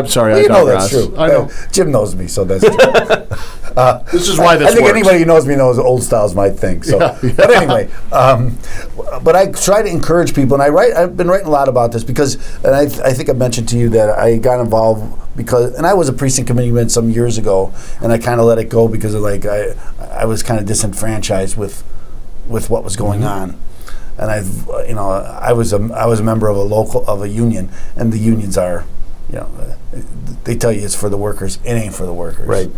[SPEAKER 1] sorry.
[SPEAKER 2] well,
[SPEAKER 1] I
[SPEAKER 2] you know
[SPEAKER 1] digress.
[SPEAKER 2] that's true.
[SPEAKER 1] I know.
[SPEAKER 2] Jim knows me, so that's true.
[SPEAKER 1] This is why this
[SPEAKER 2] I think
[SPEAKER 1] works.
[SPEAKER 2] anybody who knows me knows old style's my thing. So, but anyway, but I try to encourage people, and I've been writing a lot about this because, and I think I mentioned to you that I got involved because, and I was a precinct committeeman some years ago, and I kind of let it go because of I was kind of disenfranchised with what was going on, and I was a member of a union, and the unions are, they tell you it's for the workers. It ain't for the workers,
[SPEAKER 3] right?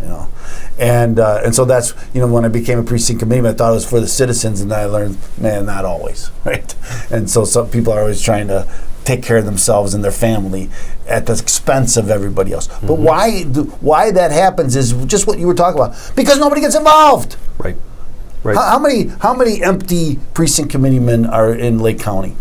[SPEAKER 2] And so that's when I became a precinct committeeman, I thought it was for the citizens, and then I learned, man, not always, right? And so some people are always trying to take care of themselves and their family at the expense of everybody else. But why that happens is just what you were talking about, because nobody gets involved.
[SPEAKER 3] Right.
[SPEAKER 2] How many empty precinct committeemen are in Lake County?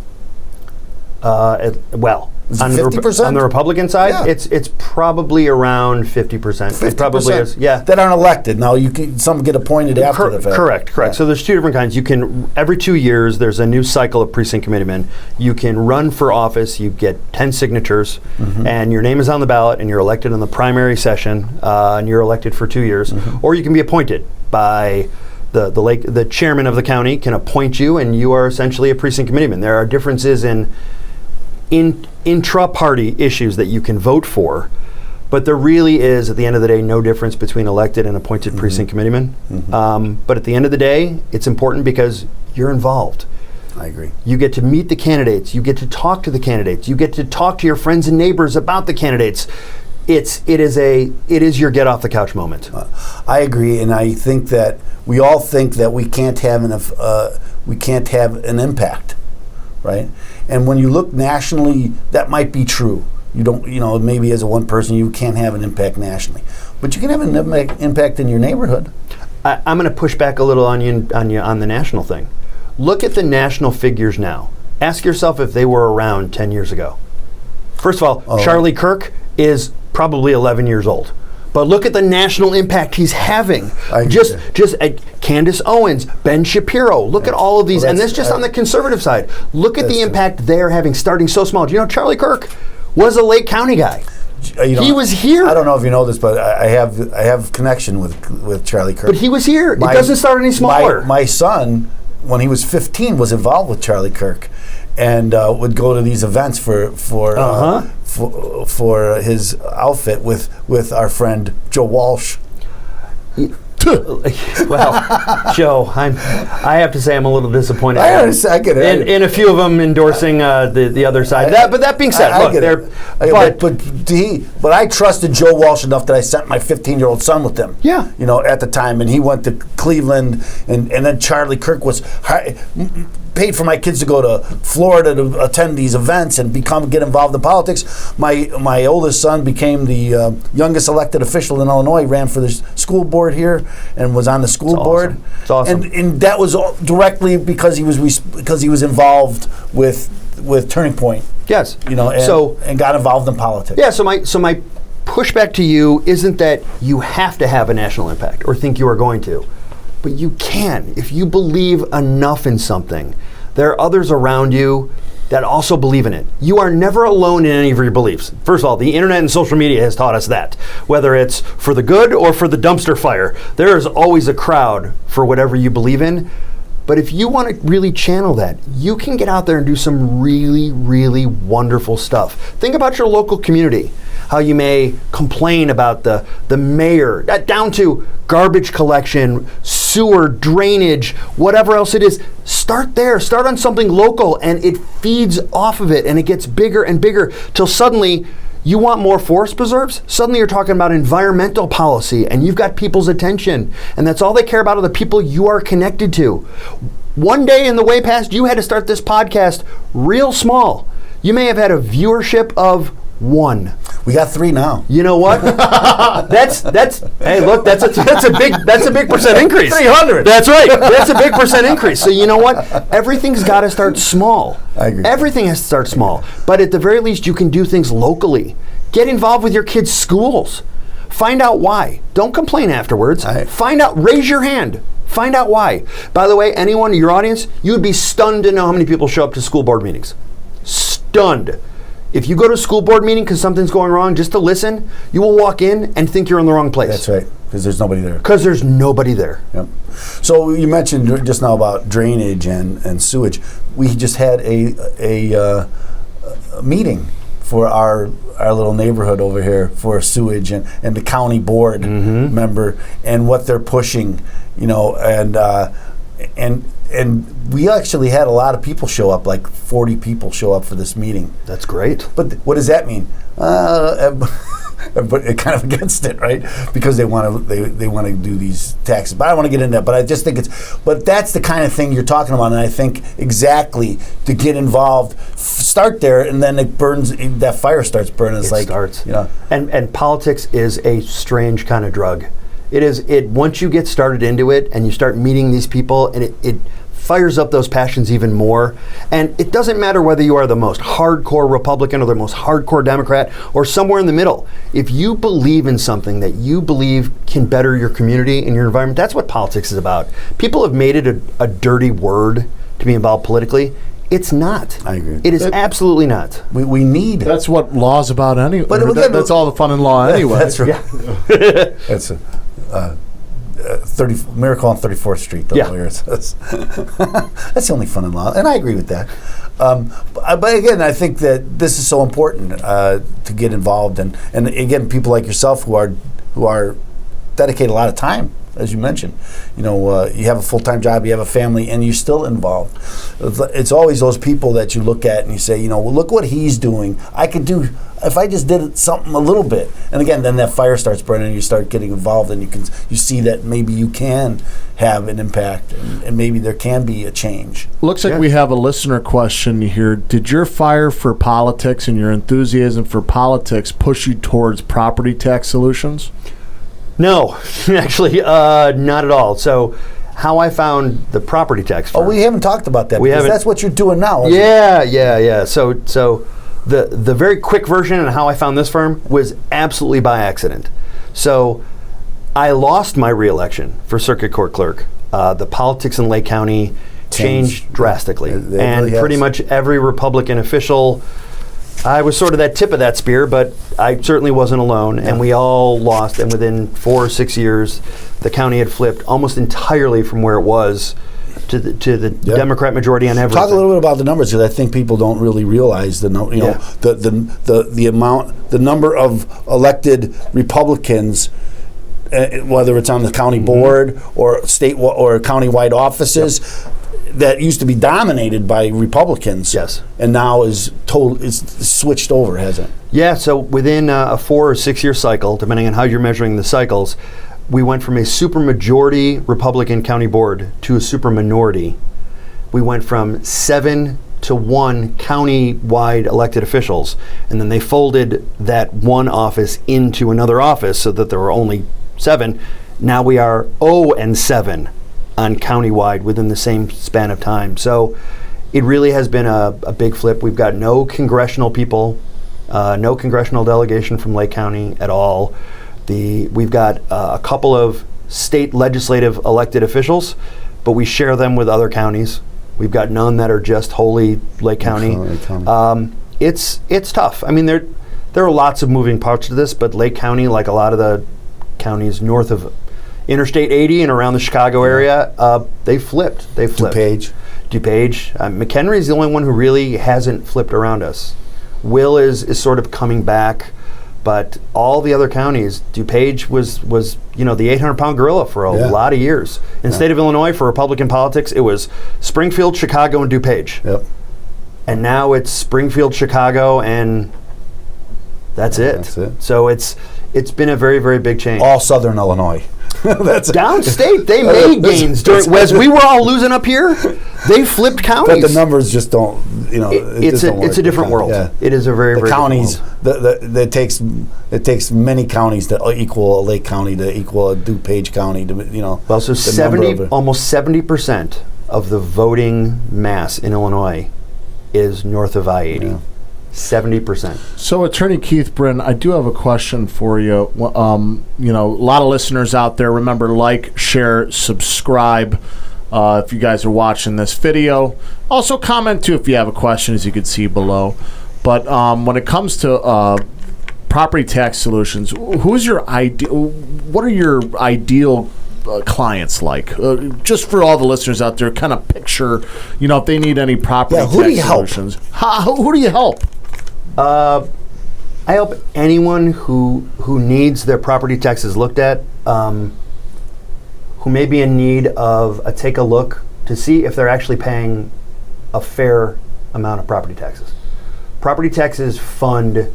[SPEAKER 3] On
[SPEAKER 2] 50%?
[SPEAKER 3] On the Republican side,
[SPEAKER 2] Yeah.
[SPEAKER 3] it's probably around 50%. It probably is, yeah.
[SPEAKER 2] That aren't elected. Now some get appointed after the fact.
[SPEAKER 3] Correct.
[SPEAKER 2] Yeah.
[SPEAKER 3] So there's 2 different kinds. You can, every 2 years, there's a new cycle of precinct committeemen. You can run for office. You get 10 signatures, and your name is on the ballot, and you're elected in the primary session, and you're elected for 2 years. Or you can be appointed by the chairman of the county can appoint you, and you are essentially a precinct committeeman. There are differences in intra-party issues that you can vote for, but there really is, at the end of the day, no difference between elected and appointed precinct committeemen. But at the end of the day, it's important because you're involved.
[SPEAKER 2] I agree.
[SPEAKER 3] You get to meet the candidates. You get to talk to the candidates. You get to talk to your friends and neighbors about the candidates. It is your get off the couch moment.
[SPEAKER 2] I agree, and I think that we all think that we can't have an impact, right? And when you look nationally, that might be true. You don't, maybe as a one person, you can't have an impact nationally, but you can have an impact in your neighborhood.
[SPEAKER 3] I'm going to push back a little on you on the national thing. Look at the national figures now. Ask yourself if they were around 10 years ago. First of all, Charlie Kirk is probably 11 years old. But look at the national impact he's having. Just Candace Owens, Ben Shapiro. Look at all of these, and that's just on the conservative side. Look at the impact they're having, starting so small. Do you know Charlie Kirk was a Lake County guy? He was here.
[SPEAKER 2] I don't know if you know this, but I have connection with Charlie Kirk.
[SPEAKER 3] But he was here. It doesn't start any smaller.
[SPEAKER 2] My son, when he was 15, was involved with Charlie Kirk, and would go to these events for his outfit with our friend Joe Walsh.
[SPEAKER 3] Well, Joe, I have to say I'm a little disappointed.
[SPEAKER 2] I get it.
[SPEAKER 3] In a few of them endorsing the other side. But that being said,
[SPEAKER 2] but I trusted Joe Walsh enough that I sent my 15-year-old son with him.
[SPEAKER 3] Yeah.
[SPEAKER 2] At the time, and he went to Cleveland, and then Charlie Kirk was paid for my kids to go to Florida to attend these events and get involved in politics. My oldest son became the youngest elected official in Illinois. Ran for the school board here and was on the school board.
[SPEAKER 3] It's awesome.
[SPEAKER 2] And that was directly because he was involved with Turning Point.
[SPEAKER 3] Yes.
[SPEAKER 2] And got involved in politics.
[SPEAKER 3] Yeah. So my pushback to you isn't that you have to have a national impact or think you are going to. But you can. If you believe enough in something, there are others around you that also believe in it. You are never alone in any of your beliefs. First of all, the internet and social media has taught us that. Whether it's for the good or for the dumpster fire, there is always a crowd for whatever you believe in. But if you want to really channel that, you can get out there and do some really, really wonderful stuff. Think about your local community. How you may complain about the mayor, down to garbage collection, sewer, drainage, whatever else it is. Start there. Start on something local, and it feeds off of it, and it gets bigger and bigger till suddenly you want more forest preserves. Suddenly you're talking about environmental policy, and you've got people's attention, and that's all they care about are the people you are connected to. One day in the way past, you had to start this podcast real small. You may have had a viewership of 1.
[SPEAKER 2] We got 3 now.
[SPEAKER 3] You know what? that's hey, look, that's a big percent increase.
[SPEAKER 2] 300.
[SPEAKER 3] That's right. That's a big percent increase. So you know what? Everything's got to start small.
[SPEAKER 2] I agree.
[SPEAKER 3] Everything has to start small. But at the very least, you can do things locally. Get involved with your kids' schools. Find out why. Don't complain afterwards. Find out. Raise your hand. Find out why. By the way, anyone in your audience, you would be stunned to know how many people show up to school board meetings. Stunned. If you go to a school board meeting because something's going wrong, just to listen, you will walk in and think you're in the wrong place.
[SPEAKER 2] That's right, because there's nobody there.
[SPEAKER 3] Because there's nobody there.
[SPEAKER 2] Yep. So you mentioned just now about drainage and sewage. We just had a meeting for our little neighborhood over here for sewage and the county board member and what they're pushing, and we actually had a lot of people show up, like 40 people show up for this meeting.
[SPEAKER 3] That's great.
[SPEAKER 2] But what does that mean? But kind of against it, right? Because they want to do these taxes. But I don't want to get into that. But I just think but that's the kind of thing you're talking about. And I think exactly to get involved, start there, and then it burns. That fire starts burning. It
[SPEAKER 3] starts. And politics is a strange kind of drug. It is. Once you get started into it and you start meeting these people, and it fires up those passions even more. And it doesn't matter whether you are the most hardcore Republican or the most hardcore Democrat or somewhere in the middle. If you believe in something that you believe can better your community and your environment, that's what politics is about. People have made it a dirty word to be involved politically. It's not.
[SPEAKER 2] I agree.
[SPEAKER 3] It is absolutely not.
[SPEAKER 2] We need.
[SPEAKER 1] That's what law's about anyway.
[SPEAKER 2] But
[SPEAKER 1] that's all the fun in law anyway.
[SPEAKER 2] That's right.
[SPEAKER 3] Yeah.
[SPEAKER 2] That's Miracle on 34th Street, the lawyer says. That's the only fun in law, and I agree with that. But again, I think that this is so important to get involved, and again, people like yourself who are dedicate a lot of time, as you mentioned. You have a full-time job, you have a family, and you're still involved. It's always those people that you look at and you say, well, look what he's doing. I could do if I just did something a little bit. And again, then that fire starts burning, and you start getting involved, and you see that maybe you can have an impact, and maybe there can be a change.
[SPEAKER 1] Looks like we have a listener question here. Did your fire for politics and your enthusiasm for politics push you towards property tax solutions? No, actually, not at all. So how I found the property tax firm.
[SPEAKER 2] Oh, we haven't talked about that, because that's what you're doing now.
[SPEAKER 3] Yeah. So the very quick version and how I found this firm was absolutely by accident. So I lost my re-election for circuit court clerk. The politics in Lake County changed drastically. And pretty much every Republican official I was sort of that tip of that spear, but I certainly wasn't alone, and we all lost. And within 4 or 6 years, the county had flipped almost entirely from where it was to the Democrat majority on everything.
[SPEAKER 2] Talk a little bit about the numbers, because I think people don't really realize the number of elected Republicans, whether it's on the county board or state or countywide offices. That used to be dominated by Republicans,
[SPEAKER 3] yes, and
[SPEAKER 2] now is switched over, hasn't it?
[SPEAKER 3] Yeah. So within a 4 or 6 year cycle, depending on how you're measuring the cycles, we went from a supermajority Republican county board to a superminority. We went from 7 to 1 county-wide elected officials, and then they folded that one office into another office so that there were only 7. Now we are 0 and 7. On countywide within the same span of time. So it really has been a big flip. We've got no congressional people, no congressional delegation from Lake County at all. We've got a couple of state legislative elected officials, but we share them with other counties. We've got none that are just wholly Lake County. It's tough. I mean, there are lots of moving parts to this, but Lake County, like a lot of the counties north of Interstate 80 and around the Chicago area, they flipped. DuPage. McHenry is the only one who really hasn't flipped around us. Will is sort of coming back, but all the other counties, DuPage was the 800-pound gorilla for a lot of years. In the state of Illinois, for Republican politics, it was Springfield, Chicago, and DuPage.
[SPEAKER 2] Yep.
[SPEAKER 3] And now it's Springfield, Chicago, and that's it. So it's been a very, very big change.
[SPEAKER 2] All Southern Illinois.
[SPEAKER 3] Downstate, they made gains as we were all losing up here. They flipped counties,
[SPEAKER 2] but the numbers just don't.
[SPEAKER 3] It's a different world. Yeah. It is a very
[SPEAKER 2] the
[SPEAKER 3] very
[SPEAKER 2] counties.
[SPEAKER 3] It
[SPEAKER 2] takes many counties to equal a Lake County, to equal a DuPage County.
[SPEAKER 3] Well, so almost 70% of the voting mass in Illinois is north of I-80. Yeah. 70%.
[SPEAKER 1] So, Attorney Keith Brin, I do have a question for you. A lot of listeners out there, remember, like, share, subscribe if you guys are watching this video. Also, comment, too, if you have a question, as you can see below. But when it comes to property tax solutions, what are your ideal clients like? Just for all the listeners out there, kind of picture, if they need any property tax solutions. Who do you help?
[SPEAKER 3] I help anyone who needs their property taxes looked at, who may be in need of a take a look to see if they're actually paying a fair amount of property taxes. Property taxes fund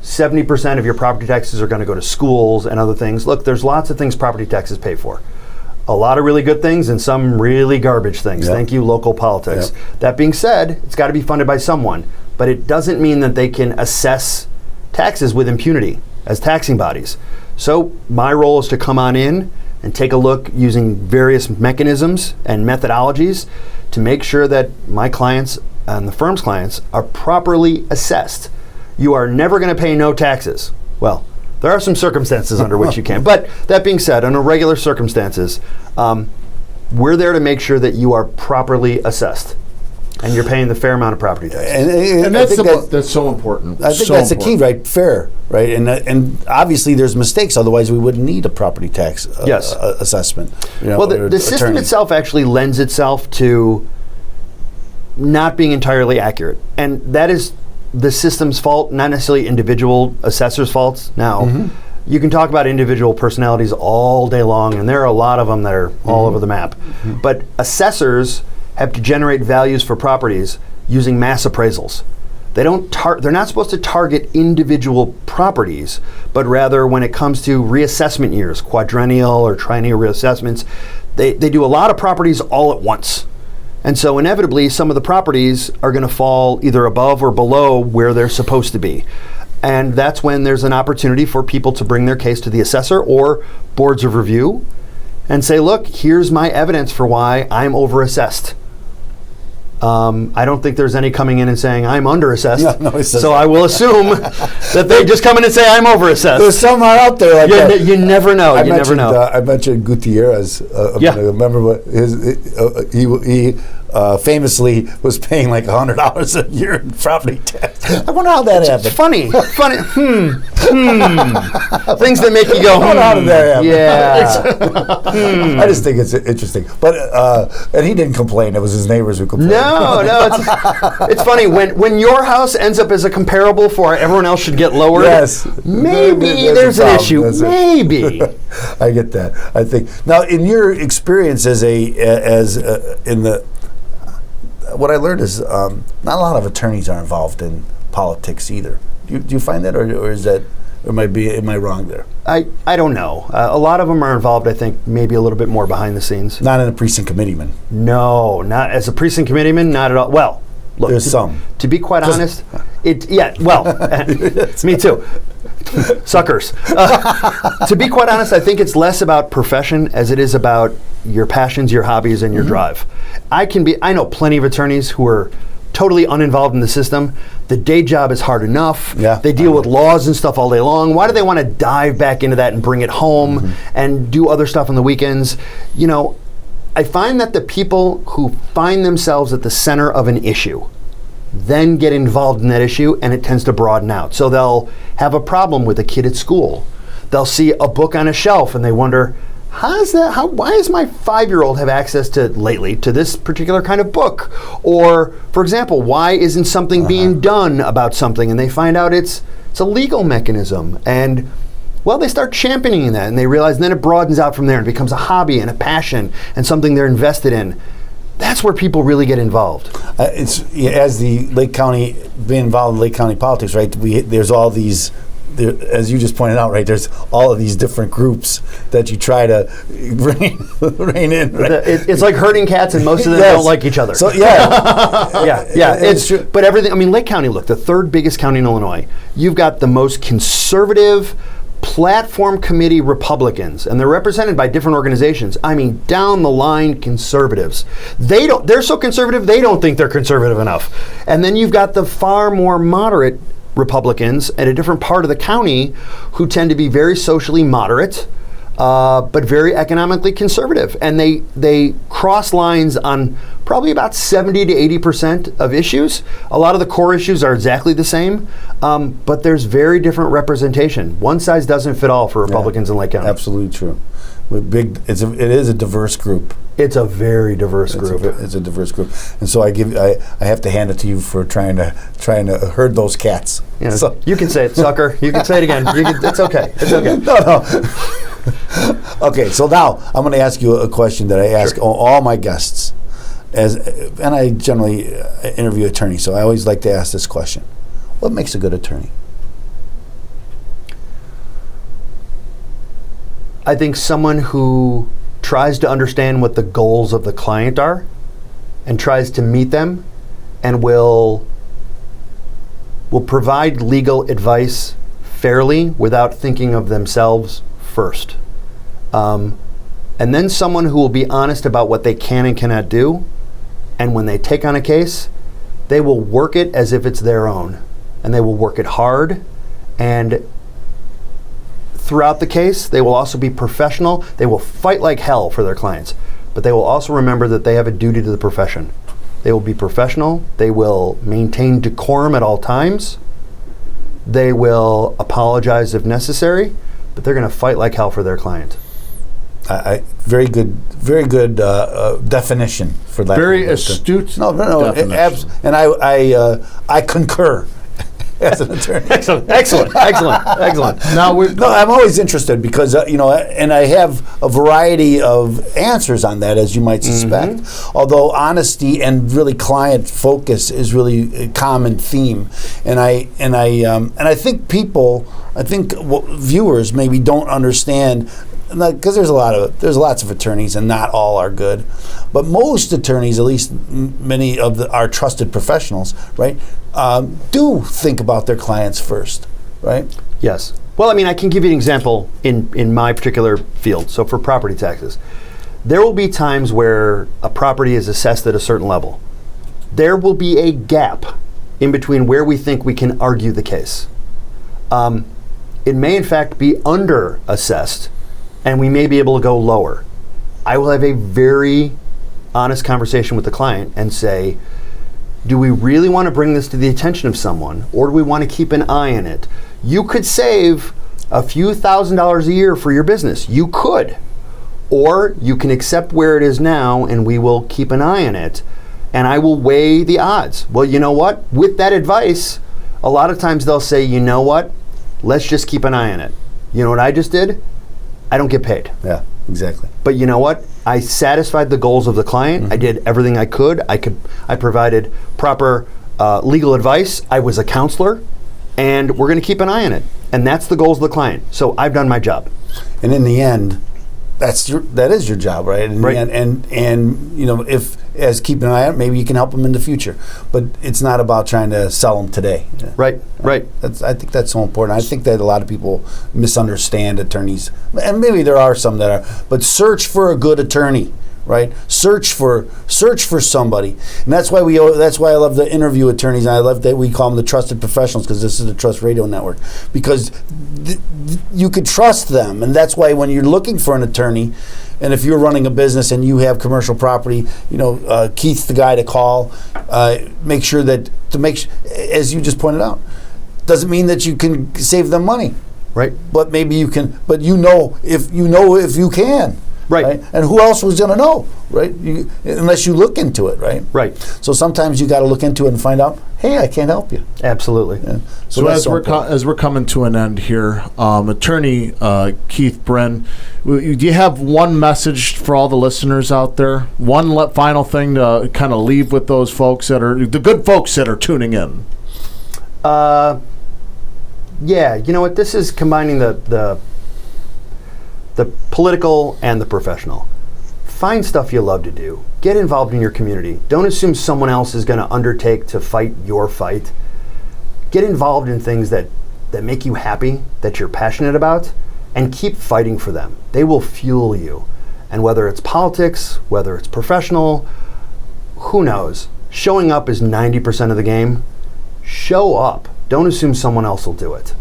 [SPEAKER 3] 70% of your property taxes are going to go to schools and other things. Look, there's lots of things property taxes pay for. A lot of really good things and some really garbage things. Yep. Thank you, local politics. Yep. That being said, it's got to be funded by someone. But it doesn't mean that they can assess taxes with impunity as taxing bodies. So my role is to come on in and take a look using various mechanisms and methodologies to make sure that my clients and the firm's clients are properly assessed. You are never going to pay no taxes. Well, there are some circumstances under which you can. But that being said, under regular circumstances, we're there to make sure that you are properly assessed. And you're paying the fair amount of property tax.
[SPEAKER 1] And that's so important.
[SPEAKER 2] I think that's the key, right? Fair, right? And obviously there's mistakes, otherwise we wouldn't need a property tax assessment.
[SPEAKER 3] Well, the system itself actually lends itself to not being entirely accurate. And that is the system's fault, not necessarily individual assessors' faults. Now, you can talk about individual personalities all day long, and there are a lot of them that are all over the map. But assessors have to generate values for properties using mass appraisals. They're not supposed to target individual properties, but rather when it comes to reassessment years, quadrennial or triennial reassessments, they do a lot of properties all at once. And so inevitably some of the properties are going to fall either above or below where they're supposed to be. And that's when there's an opportunity for people to bring their case to the assessor or boards of review and say, look, here's my evidence for why I'm overassessed. I don't think there's any coming in and saying I'm underassessed. So I will assume that they just come in and say I'm overassessed.
[SPEAKER 2] There's some out there like that.
[SPEAKER 3] You never know.
[SPEAKER 2] I mentioned Gutierrez. I remember what he famously was paying like $100 a year in property tax. I wonder how that happened.
[SPEAKER 3] Funny. Things that make you go,
[SPEAKER 2] I wonder how did that happen?
[SPEAKER 3] yeah.
[SPEAKER 2] I just think it's interesting. But and he didn't complain. It was his neighbors who complained.
[SPEAKER 3] No, it's funny when your house ends up as a comparable for everyone else should get lowered.
[SPEAKER 2] Yes,
[SPEAKER 3] maybe there's an issue. Maybe.
[SPEAKER 2] I get that. I think now in your experience what I learned is not a lot of attorneys are involved in politics either. Do you find that, or is that, or am I wrong there?
[SPEAKER 3] I don't know. A lot of them are involved, I think, maybe a little bit more behind the scenes.
[SPEAKER 2] Not in a precinct committeeman.
[SPEAKER 3] No, not as a precinct committeeman, not at all. Well, look,
[SPEAKER 2] there's some.
[SPEAKER 3] To be quite honest, me too. Suckers. To be quite honest, I think it's less about profession as it is about your passions, your hobbies, and your drive. I know plenty of attorneys who are totally uninvolved in the system. The day job is hard enough.
[SPEAKER 2] Yeah.
[SPEAKER 3] They deal with laws and stuff all day long. Why do they want to dive back into that and bring it home and do other stuff on the weekends? You know, I find that the people who find themselves at the center of an issue then get involved in that issue, and it tends to broaden out. So they'll have a problem with a kid at school. They'll see a book on a shelf and they wonder, why does my 5-year-old have access to this particular kind of book? Or, for example, why isn't something being done about something? And they find out it's a legal mechanism. And, well, they start championing that, and they realize, and then it broadens out from there and becomes a hobby and a passion and something they're invested in. That's where people really get involved.
[SPEAKER 2] As the Lake County, being involved in Lake County politics, right? There's all these, as you just pointed out, right? There's all of these different groups that you try to rein in. Right?
[SPEAKER 3] It's like herding cats, and most of them don't like each other.
[SPEAKER 2] So yeah,
[SPEAKER 3] It's true. But everything. I mean, Lake County. Look, the third biggest county in Illinois. You've got the most conservative platform committee Republicans, and they're represented by different organizations. I mean, down the line conservatives. They're so conservative, they don't think they're conservative enough. And then you've got the far more moderate Republicans at a different part of the county who tend to be very socially moderate, but very economically conservative. And they cross lines on probably about 70 to 80% of issues. A lot of the core issues are exactly the same, but there's very different representation. One size doesn't fit all for Republicans in Lake County.
[SPEAKER 2] Absolutely true. It is a diverse group.
[SPEAKER 3] It's a very diverse group.
[SPEAKER 2] It's a diverse group, and so I have to hand it to you for trying to herd those cats.
[SPEAKER 3] You know, so. You can say it, sucker. You can say it again. It's okay. It's okay.
[SPEAKER 2] No. Okay, so now I'm going to ask you a question that I ask all my guests, and I generally interview attorneys, so I always like to ask this question: what makes a good attorney?
[SPEAKER 3] I think someone who tries to understand what the goals of the client are and tries to meet them and will provide legal advice fairly without thinking of themselves first. And then someone who will be honest about what they can and cannot do, and when they take on a case, they will work it as if it's their own, and they will work it hard, and throughout the case, they will also be professional. They will fight like hell for their clients, but they will also remember that they have a duty to the profession. They will be professional. They will maintain decorum at all times. They will apologize if necessary, but they're going to fight like hell for their client.
[SPEAKER 2] Very good definition for that.
[SPEAKER 1] Very astute.
[SPEAKER 2] No, and I concur. As an attorney.
[SPEAKER 3] Excellent.
[SPEAKER 2] Now, I'm always interested because and I have a variety of answers on that, as you might suspect. Although honesty and really client focus is really a common theme, and I think viewers maybe don't understand. Because there's lots of attorneys and not all are good, but most attorneys, at least many of our trusted professionals, right, do think about their clients first, right?
[SPEAKER 3] Yes. Well, I mean, I can give you an example in my particular field. So for property taxes, there will be times where a property is assessed at a certain level. There will be a gap in between where we think we can argue the case. It may in fact be under assessed, and we may be able to go lower. I will have a very honest conversation with the client and say, Do we really want to bring this to the attention of someone, or do we want to keep an eye on it? You could save a few $1,000s a year for your business. You could. Or you can accept where it is now, and we will keep an eye on it, and I will weigh the odds. Well, you know what? With that advice, a lot of times they'll say, you know what? Let's just keep an eye on it. You know what I just did? I don't get paid.
[SPEAKER 2] Yeah, exactly.
[SPEAKER 3] But you know what? I satisfied the goals of the client. I did everything I could. I provided proper legal advice. I was a counselor, and we're going to keep an eye on it. And that's the goals of the client. So I've done my job.
[SPEAKER 2] And in the end, that is your job, right?
[SPEAKER 3] Right.
[SPEAKER 2] And you know, if as keeping an eye on it, maybe you can help them in the future. But it's not about trying to sell them today.
[SPEAKER 3] Right.
[SPEAKER 2] I think that's so important. I think that a lot of people misunderstand attorneys, and maybe there are some that are. But search for a good attorney, right? Search for somebody, and that's why I love the interview attorneys. And I love that we call them the trusted professionals, because this is the Trust Radio Network. Because you could trust them, and that's why when you're looking for an attorney, and if you're running a business and you have commercial property, you know, Keith's the guy to call. Make sure as you just pointed out, doesn't mean that you can save them money,
[SPEAKER 3] Right.
[SPEAKER 2] but maybe you can. But if you can.
[SPEAKER 3] Right.
[SPEAKER 2] And who else was going to know, right? Unless you look into it, right?
[SPEAKER 3] Right.
[SPEAKER 2] So sometimes you got to look into it and find out, hey, I can't help you.
[SPEAKER 3] Absolutely.
[SPEAKER 2] Yeah.
[SPEAKER 1] So as we're coming to an end here, Attorney Keith Brin, do you have one message for all the listeners out there? One final thing to kind of leave with those folks the good folks that are tuning in?
[SPEAKER 3] Yeah, you know what? This is combining the political and the professional. Find stuff you love to do. Get involved in your community. Don't assume someone else is going to undertake to fight your fight. Get involved in things that make you happy, that you're passionate about, and keep fighting for them. They will fuel you. And whether it's politics, whether it's professional, who knows? Showing up is 90% of the game. Show up. Don't assume someone else will do it.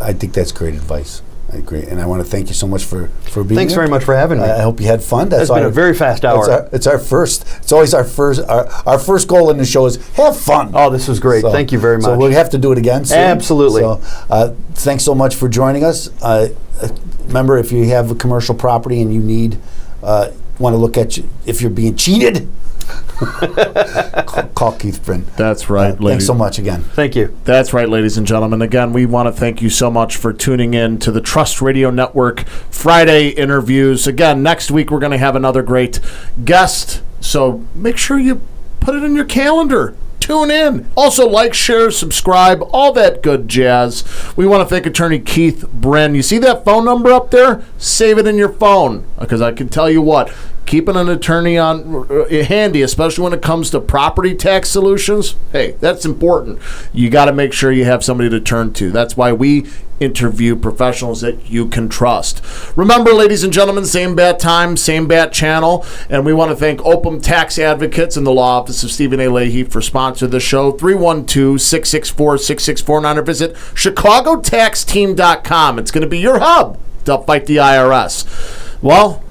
[SPEAKER 2] I think that's great advice. I agree, and I want to thank you so much for being
[SPEAKER 3] Thanks
[SPEAKER 2] here.
[SPEAKER 3] very much for having me.
[SPEAKER 2] I hope you had fun.
[SPEAKER 3] It's been a very fast hour.
[SPEAKER 2] It's our first. It's always our first. Our first goal in the show is have fun.
[SPEAKER 3] Oh, this was great. Thank you very much.
[SPEAKER 2] So we'll have to do it again soon.
[SPEAKER 3] Absolutely.
[SPEAKER 2] So thanks so much for joining us. Remember, if you have a commercial property and you want to look at if you're being cheated, call Keith Brin.
[SPEAKER 1] That's right, ladies.
[SPEAKER 2] Thanks so much again.
[SPEAKER 3] Thank you.
[SPEAKER 1] That's right, ladies and gentlemen. Again, we want to thank you so much for tuning in to the Trust Radio Network Friday interviews. Again, next week we're going to have another great guest, so make sure you put it in your calendar. Tune in. Also, like, share, subscribe, all that good jazz. We want to thank Attorney Keith Brin. You see that phone number up there? Save it in your phone, because I can tell you what, keeping an attorney on handy, especially when it comes to property tax solutions, hey, that's important. You got to make sure you have somebody to turn to. That's why we interview professionals that you can trust. Remember, ladies and gentlemen, same bat time, same bat channel, and we want to thank Opum Tax Advocates and the Law Office of Stephen A. Leahy for sponsoring the show. 312-664-6649, or visit chicagotaxteam.com. It's going to be your hub to fight the IRS. Well,